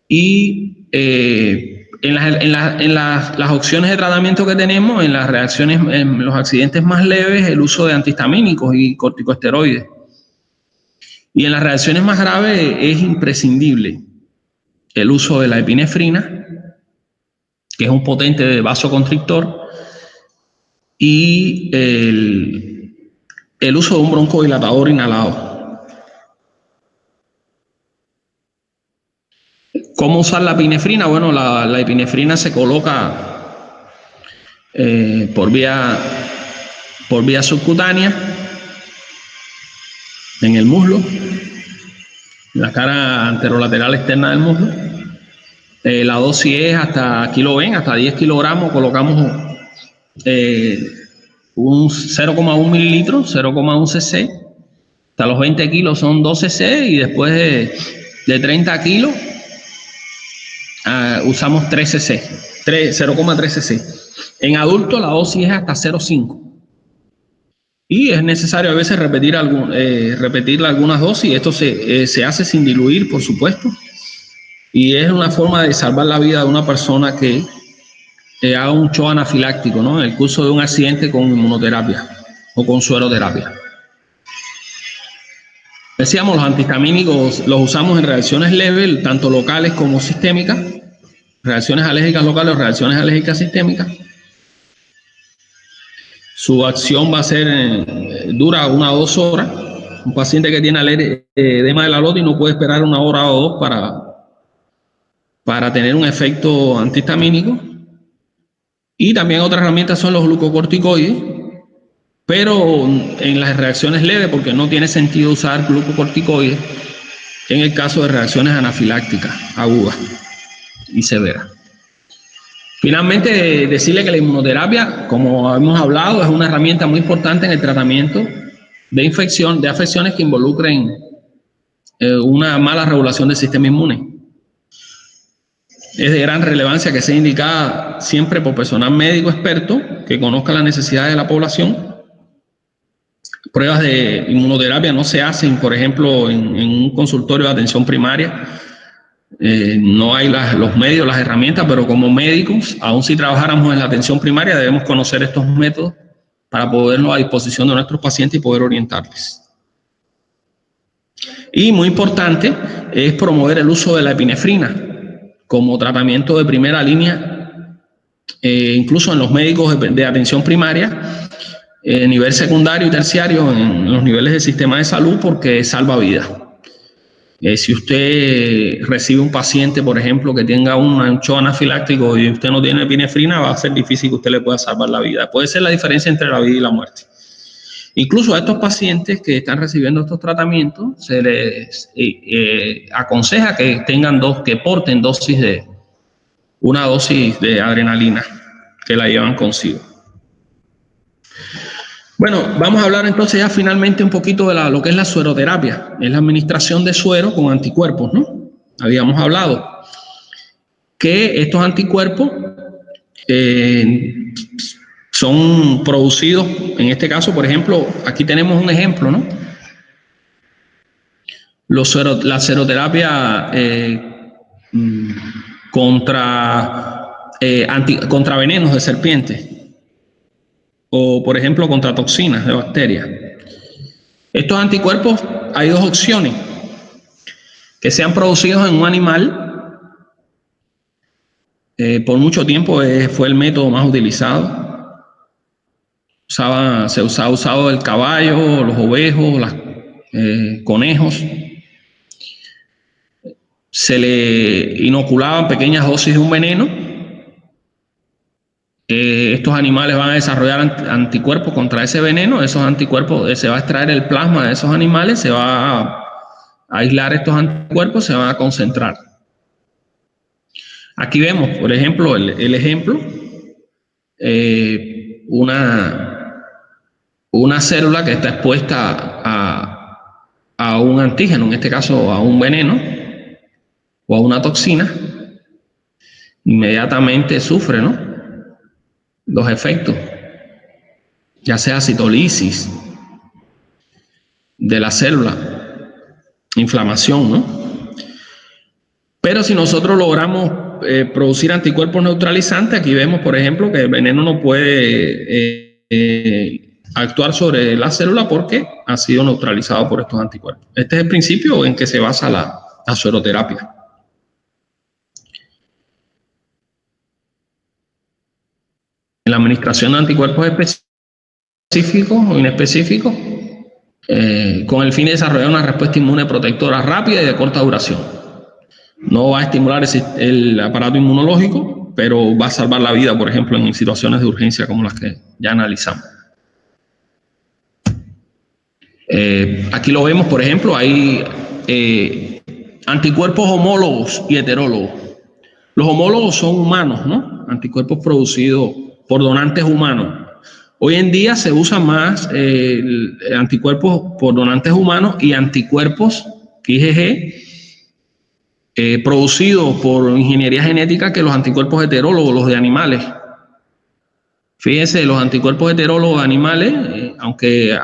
Y en las opciones de tratamiento que tenemos, en las reacciones, en los accidentes más leves, el uso de antihistamínicos y corticosteroides. Y en las reacciones más graves es imprescindible el uso de la epinefrina, que es un potente vasoconstrictor, y el uso de un broncodilatador inhalado. ¿Cómo usar la epinefrina? Bueno, la epinefrina se coloca por vía subcutánea en el muslo, en la cara anterolateral externa del muslo. La dosis es hasta, aquí lo ven, hasta 10 kilogramos. Colocamos un 0,1 mililitros, 0,1 cc. Hasta los 20 kilos son 2 cc, y después de 30 kilos usamos 3 cc, 0,3 cc. En adultos la dosis es hasta 0,5. Y es necesario a veces repetir algunas dosis. Esto se hace sin diluir, por supuesto. Y es una forma de salvar la vida de una persona que haga un shock anafiláctico, ¿no? En el curso de un accidente con inmunoterapia o con sueroterapia. Decíamos, los antihistamínicos los usamos en reacciones leves, tanto locales como sistémicas, reacciones alérgicas locales o reacciones alérgicas sistémicas. Su acción va a ser dura 1 o 2 horas. Un paciente que tiene edema de la glotis no puede esperar 1 hora o 2 para tener un efecto antihistamínico. Y también otras herramientas son los glucocorticoides, pero en las reacciones leves, porque no tiene sentido usar glucocorticoides en el caso de reacciones anafilácticas agudas y severas. Finalmente, decirle que la inmunoterapia, como hemos hablado, es una herramienta muy importante en el tratamiento de afecciones que involucren una mala regulación del sistema inmune. Es de gran relevancia que sea indicada siempre por personal médico experto que conozca las necesidades de la población. Pruebas de inmunoterapia no se hacen, por ejemplo, en un consultorio de atención primaria. No hay los medios, las herramientas, pero como médicos, aun si trabajáramos en la atención primaria, debemos conocer estos métodos para poderlos a disposición de nuestros pacientes y poder orientarles. Y muy importante es promover el uso de la epinefrina como tratamiento de primera línea, incluso en los médicos de atención primaria, nivel secundario y terciario, en los niveles del sistema de salud, porque salva vidas. Si usted recibe un paciente, por ejemplo, que tenga un shock anafiláctico y usted no tiene epinefrina, va a ser difícil que usted le pueda salvar la vida. Puede ser la diferencia entre la vida y la muerte. Incluso a estos pacientes que están recibiendo estos tratamientos se les aconseja que porten una dosis de adrenalina, que la llevan consigo. Bueno, vamos a hablar entonces ya finalmente un poquito de lo que es la sueroterapia. Es la administración de suero con anticuerpos, ¿no? Habíamos hablado que estos anticuerpos son producidos, en este caso, por ejemplo, aquí tenemos un ejemplo, ¿no? la seroterapia contra venenos de serpientes o, por ejemplo, contra toxinas de bacterias. Estos anticuerpos, hay dos opciones: que sean producidos en un animal. Por mucho tiempo fue el método más utilizado. Se ha usado el caballo, los ovejos, los conejos. Se le inoculaban pequeñas dosis de un veneno. Estos animales van a desarrollar anticuerpos contra ese veneno. Esos anticuerpos, se va a extraer el plasma de esos animales, se va a aislar estos anticuerpos, se van a concentrar. Aquí vemos, por ejemplo, el ejemplo, una célula que está expuesta a un antígeno, en este caso a un veneno o a una toxina, inmediatamente sufre, ¿no?, los efectos, ya sea citolisis de la célula, inflamación, ¿no? Pero si nosotros logramos producir anticuerpos neutralizantes, aquí vemos, por ejemplo, que el veneno no puede actuar sobre la célula porque ha sido neutralizado por estos anticuerpos. Este es el principio en que se basa la seroterapia. En la administración de anticuerpos específicos o inespecíficos, con el fin de desarrollar una respuesta inmune protectora rápida y de corta duración. No va a estimular el aparato inmunológico, pero va a salvar la vida, por ejemplo, en situaciones de urgencia como las que ya analizamos. Aquí lo vemos, por ejemplo, hay anticuerpos homólogos y heterólogos. Los homólogos son humanos, ¿no? Anticuerpos producidos por donantes humanos. Hoy en día se usan más anticuerpos por donantes humanos y anticuerpos IgG producidos por ingeniería genética que los anticuerpos heterólogos, los de animales. Fíjense, los anticuerpos heterólogos de animales, aunque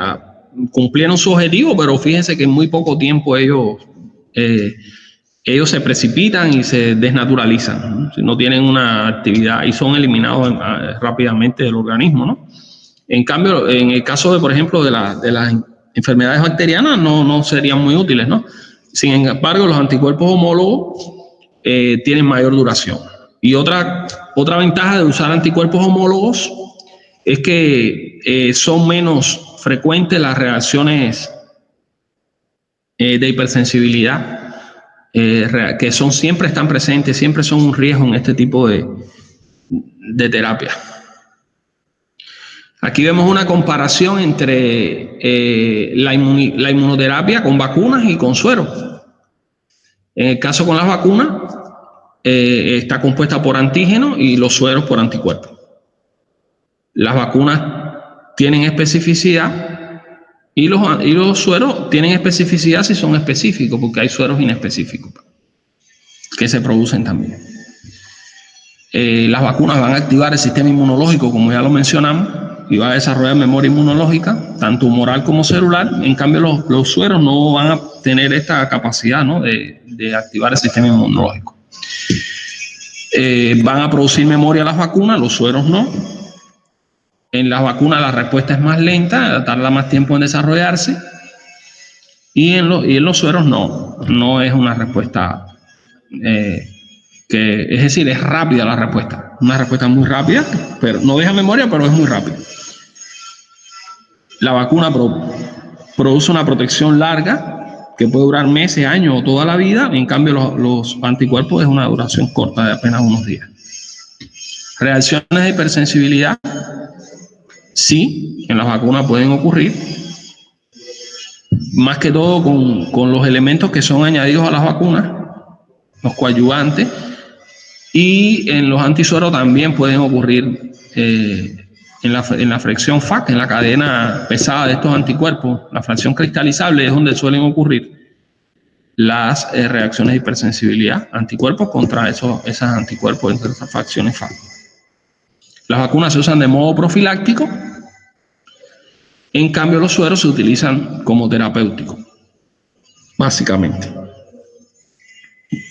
cumplieron su objetivo, pero fíjense que en muy poco tiempo ellos se precipitan y se desnaturalizan, ¿no? Si no tienen una actividad y son eliminados rápidamente del organismo, ¿no? En cambio, en el caso de, por ejemplo, de las enfermedades bacterianas, no serían muy útiles, ¿no? Sin embargo, los anticuerpos homólogos tienen mayor duración. Y otra ventaja de usar anticuerpos homólogos es que son menos frecuentes las reacciones de hipersensibilidad, que siempre están presentes, siempre son un riesgo en este tipo de terapia. Aquí vemos una comparación entre la inmunoterapia con vacunas y con sueros. En el caso con las vacunas, está compuesta por antígenos y los sueros por anticuerpos. Las vacunas tienen especificidad y los sueros tienen especificidad si son específicos, porque hay sueros inespecíficos que se producen también. Las vacunas van a activar el sistema inmunológico, como ya lo mencionamos, y van a desarrollar memoria inmunológica, tanto humoral como celular. En cambio, los sueros no van a tener esta capacidad, ¿no?, de activar el sistema inmunológico. Van a producir memoria las vacunas, los sueros no. En las vacunas la respuesta es más lenta, tarda más tiempo en desarrollarse, y en los sueros no es una respuesta es decir, es rápida la respuesta, una respuesta muy rápida, pero no deja memoria, pero es muy rápida. La vacuna produce una protección larga que puede durar meses, años o toda la vida. En cambio, los anticuerpos es una duración corta de apenas unos días. Reacciones de hipersensibilidad, sí, en las vacunas pueden ocurrir, más que todo con los elementos que son añadidos a las vacunas, los coadyuvantes, y en los antisueros también pueden ocurrir en la fracción FAC, en la cadena pesada de estos anticuerpos, la fracción cristalizable es donde suelen ocurrir las reacciones de hipersensibilidad, anticuerpos contra esos anticuerpos, entre esas fracciones FAC. Las vacunas se usan de modo profiláctico, en cambio los sueros se utilizan como terapéuticos. básicamente.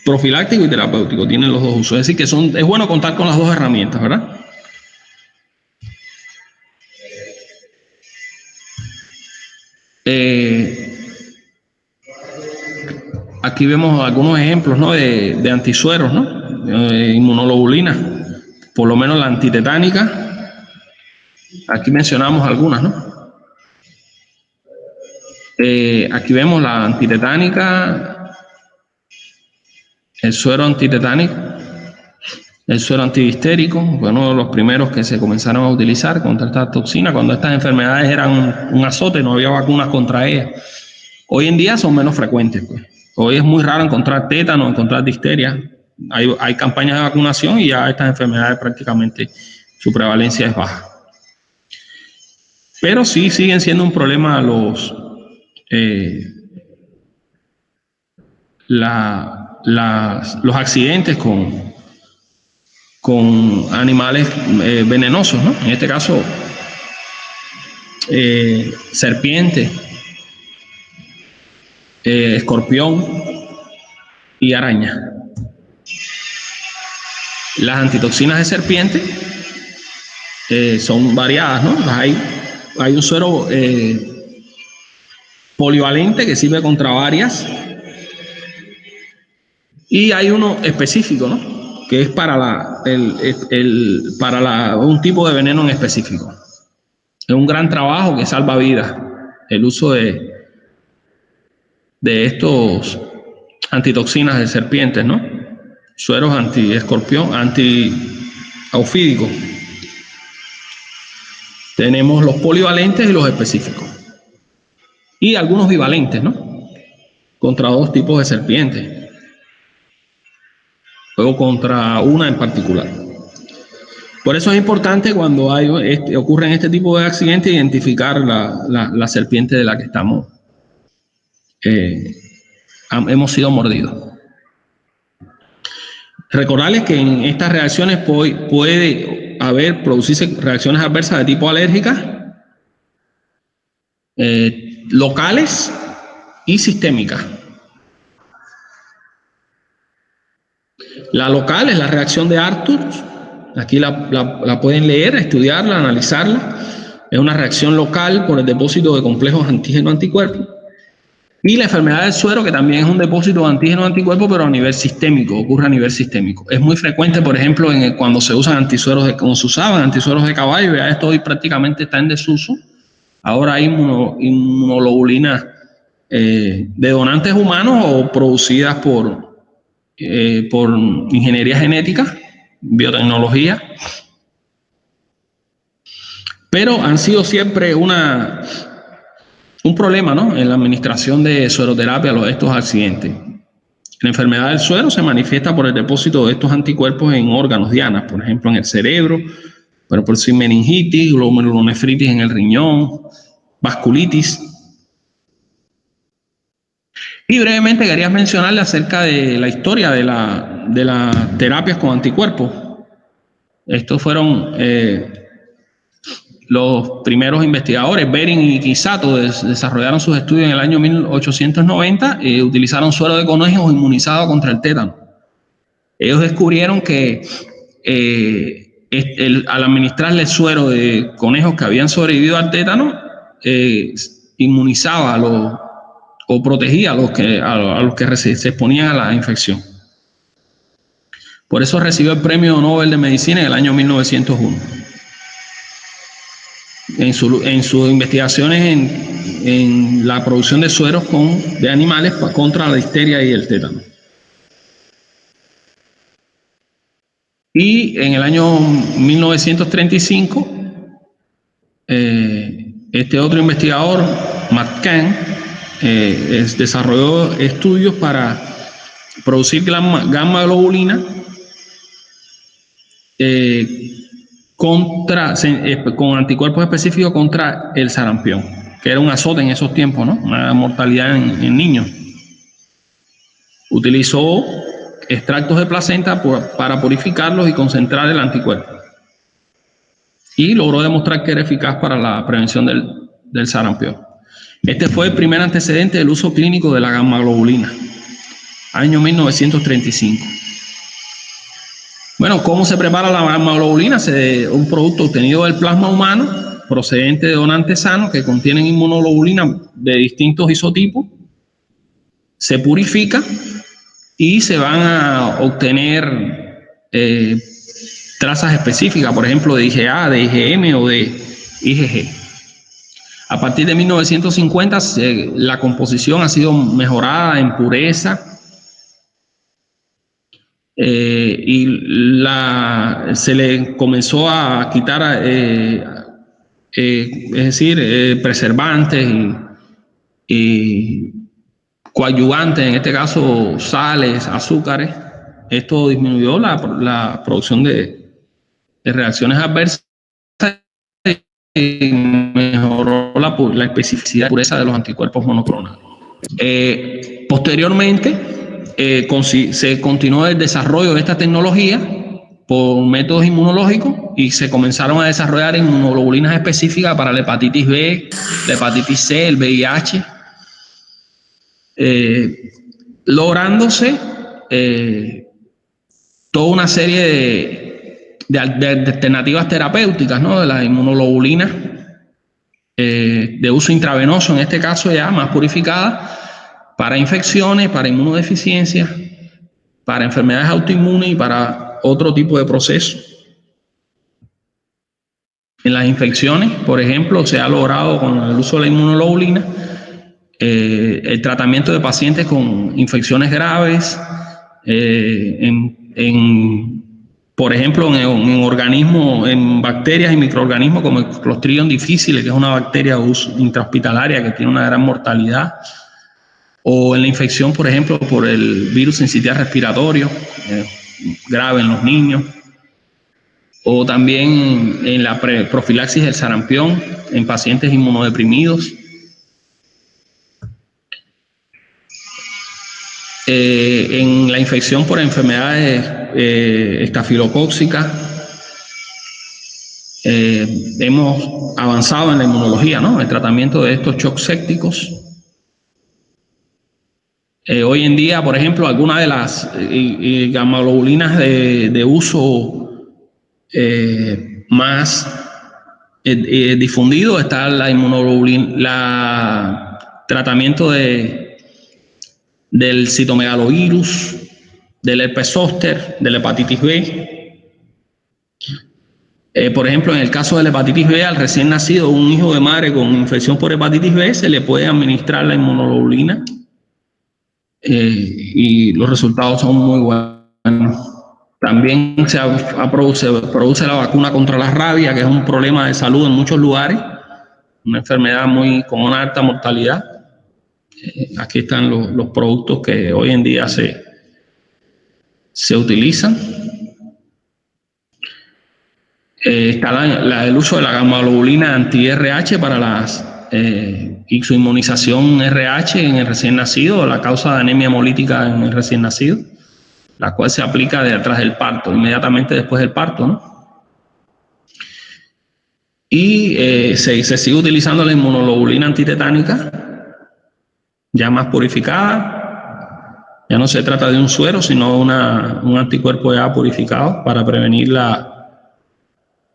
Profiláctico y terapéutico, tienen los dos usos. Es decir, que es bueno contar con las dos herramientas, ¿verdad? Aquí vemos algunos ejemplos, ¿no?, de antisueros, ¿no? Inmunoglobulina, por lo menos la antitetánica. Aquí mencionamos algunas, ¿no? Aquí vemos la antitetánica, el suero antitetánico, el suero antihistérico, uno de los primeros que se comenzaron a utilizar contra esta toxina cuando estas enfermedades eran un azote, no había vacunas contra ellas. Hoy en día son menos frecuentes, pues. Hoy es muy raro encontrar tétano, encontrar difteria. Hay campañas de vacunación y ya estas enfermedades prácticamente su prevalencia es baja. Pero sí siguen siendo un problema los accidentes con animales venenosos, ¿no? En este caso, serpiente, escorpión y araña. Las antitoxinas de serpiente son variadas, ¿no? Hay un suero polivalente que sirve contra varias y hay uno específico, ¿no?, que es para un tipo de veneno en específico. Es un gran trabajo que salva vidas el uso de estos antitoxinas de serpientes, ¿no? Sueros anti-escorpión, anti-aufídicos. Tenemos los polivalentes y los específicos. Y algunos bivalentes, ¿no?, contra dos tipos de serpientes. Luego contra una en particular. Por eso es importante cuando ocurren este tipo de accidentes identificar la serpiente de la que estamos hemos sido mordidos. Recordarles que en estas reacciones puede producirse reacciones adversas de tipo alérgica, locales y sistémicas. La local es la reacción de Arthur. Aquí la pueden leer, estudiarla, analizarla. Es una reacción local por el depósito de complejos antígeno-anticuerpos. Y la enfermedad del suero, que también es un depósito de antígeno-anticuerpos, pero a nivel sistémico, ocurre a nivel sistémico. Es muy frecuente, por ejemplo, cuando se usan antisueros, como se usaban antisueros de caballo, ya esto hoy prácticamente está en desuso. Ahora hay inmunoglobulinas de donantes humanos o producidas por ingeniería genética, biotecnología, pero han sido siempre un problema, ¿no?, en la administración de sueroterapia a estos accidentes. La enfermedad del suero se manifiesta por el depósito de estos anticuerpos en órganos dianas, por ejemplo en el cerebro, pero por sí meningitis, glomerulonefritis en el riñón, vasculitis. Y brevemente quería mencionarle acerca de la historia de las terapias con anticuerpos. Estos fueron los primeros investigadores. Behring y Kisato desarrollaron sus estudios en el año 1890 y utilizaron suero de conejos inmunizado contra el tétano. Ellos descubrieron que al administrarle el suero de conejos que habían sobrevivido al tétano, inmunizaba o protegía a los que se exponían a la infección. Por eso recibió el Premio Nobel de Medicina en el año 1901. En sus investigaciones en la producción de sueros de animales contra la difteria y el tétano. Y en el año 1935, este otro investigador, McCann, desarrolló estudios para producir gamma globulina con anticuerpos específicos contra el sarampión, que era un azote en esos tiempos, ¿no?, una mortalidad en niños. Utilizó extractos de placenta para purificarlos y concentrar el anticuerpo. Y logró demostrar que era eficaz para la prevención del sarampión. Este fue el primer antecedente del uso clínico de la gamma-globulina, año 1935. Bueno, ¿cómo se prepara la gamma-globulina? Un producto obtenido del plasma humano, procedente de donantes sanos que contienen inmunoglobulina de distintos isotipos, se purifica y se van a obtener trazas específicas, por ejemplo, de IgA, de IgM o de IgG. A partir de 1950, la composición ha sido mejorada en pureza y se le comenzó a quitar, es decir, preservantes y coadyuvantes, en este caso sales, azúcares. Esto disminuyó la producción de reacciones adversas y mejoró la especificidad y pureza de los anticuerpos monoclonales. Posteriormente, se continuó el desarrollo de esta tecnología por métodos inmunológicos y se comenzaron a desarrollar inmunoglobulinas específicas para la hepatitis B, la hepatitis C, el VIH, lográndose toda una serie de alternativas terapéuticas, ¿no? De las inmunoglobulinas de uso intravenoso, en este caso ya más purificadas, para infecciones, para inmunodeficiencias, para enfermedades autoinmunes y para otro tipo de procesos. En las infecciones, por ejemplo, se ha logrado con el uso de la inmunoglobulina el tratamiento de pacientes con infecciones graves, por ejemplo, en organismos, en bacterias y microorganismos como el Clostridium difficile, que es una bacteria intrahospitalaria que tiene una gran mortalidad, o en la infección, por ejemplo, por el virus sincitial respiratorio, grave en los niños, o también en la profilaxis del sarampión en pacientes inmunodeprimidos. En la infección por enfermedades estafilocóxicas, hemos avanzado en la inmunología, ¿no? El tratamiento de estos shocks sépticos. Hoy en día, por ejemplo, algunas de las gamma-globulinas de uso más difundido está la inmunoglobulina, tratamiento del citomegalovirus, del herpes zóster, de la hepatitis B. Por ejemplo, en el caso de la hepatitis B, al recién nacido, un hijo de madre con infección por hepatitis B, se le puede administrar la inmunoglobulina y los resultados son muy buenos. También se produce la vacuna contra la rabia, que es un problema de salud en muchos lugares, una enfermedad con una alta mortalidad. Aquí están los productos que hoy en día se utilizan. Está el uso de la gamma-globulina anti-RH para y su inmunización RH en el recién nacido, la causa de anemia hemolítica en el recién nacido, la cual se aplica detrás del parto, inmediatamente después del parto, ¿no? Y se sigue utilizando la inmunoglobulina antitetánica, ya más purificada. Ya no se trata de un suero, sino un anticuerpo ya purificado para prevenir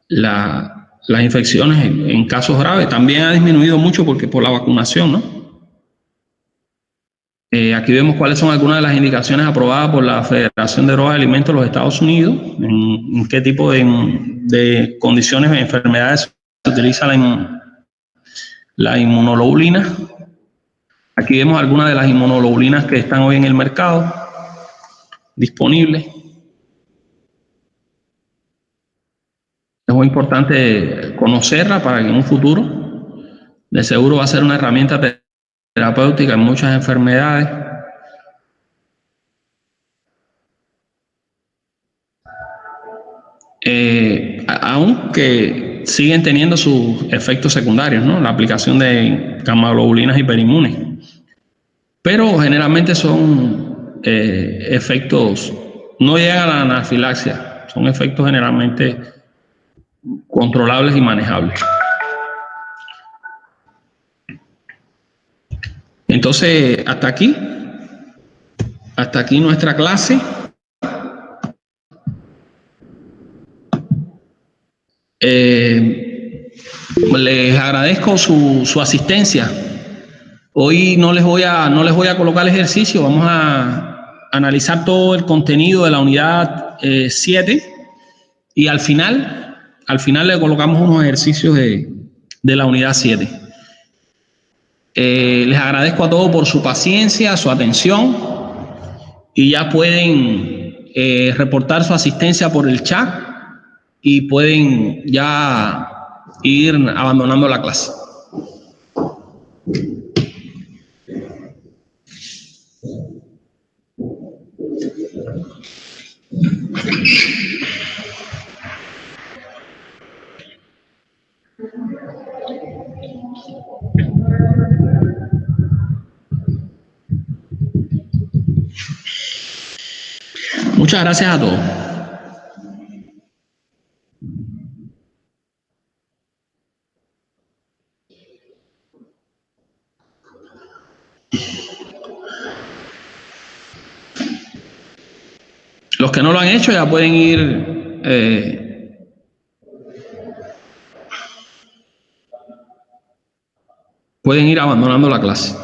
las infecciones en casos graves. También ha disminuido mucho por la vacunación, ¿no? Aquí vemos cuáles son algunas de las indicaciones aprobadas por la Federación de Drogas y Alimentos de los Estados Unidos, en qué tipo de condiciones o enfermedades se utiliza la inmunoglobulina. Aquí vemos algunas de las inmunoglobulinas que están hoy en el mercado disponibles. Es muy importante conocerla para que en un futuro, de seguro, va a ser una herramienta terapéutica en muchas enfermedades. Aunque siguen teniendo sus efectos secundarios, ¿no? La aplicación de gamma-globulinas hiperinmunes. Pero generalmente son efectos, no llegan a la anafilaxia, son efectos generalmente controlables y manejables. Entonces, hasta aquí nuestra clase. Les agradezco su asistencia. Hoy no les voy a colocar el ejercicio, vamos a analizar todo el contenido de la unidad 7 y al final le colocamos unos ejercicios de la unidad 7. Les agradezco a todos por su paciencia, su atención y ya pueden reportar su asistencia por el chat y pueden ya ir abandonando la clase. Muchas gracias a todos. Los que no lo han hecho ya pueden ir abandonando la clase.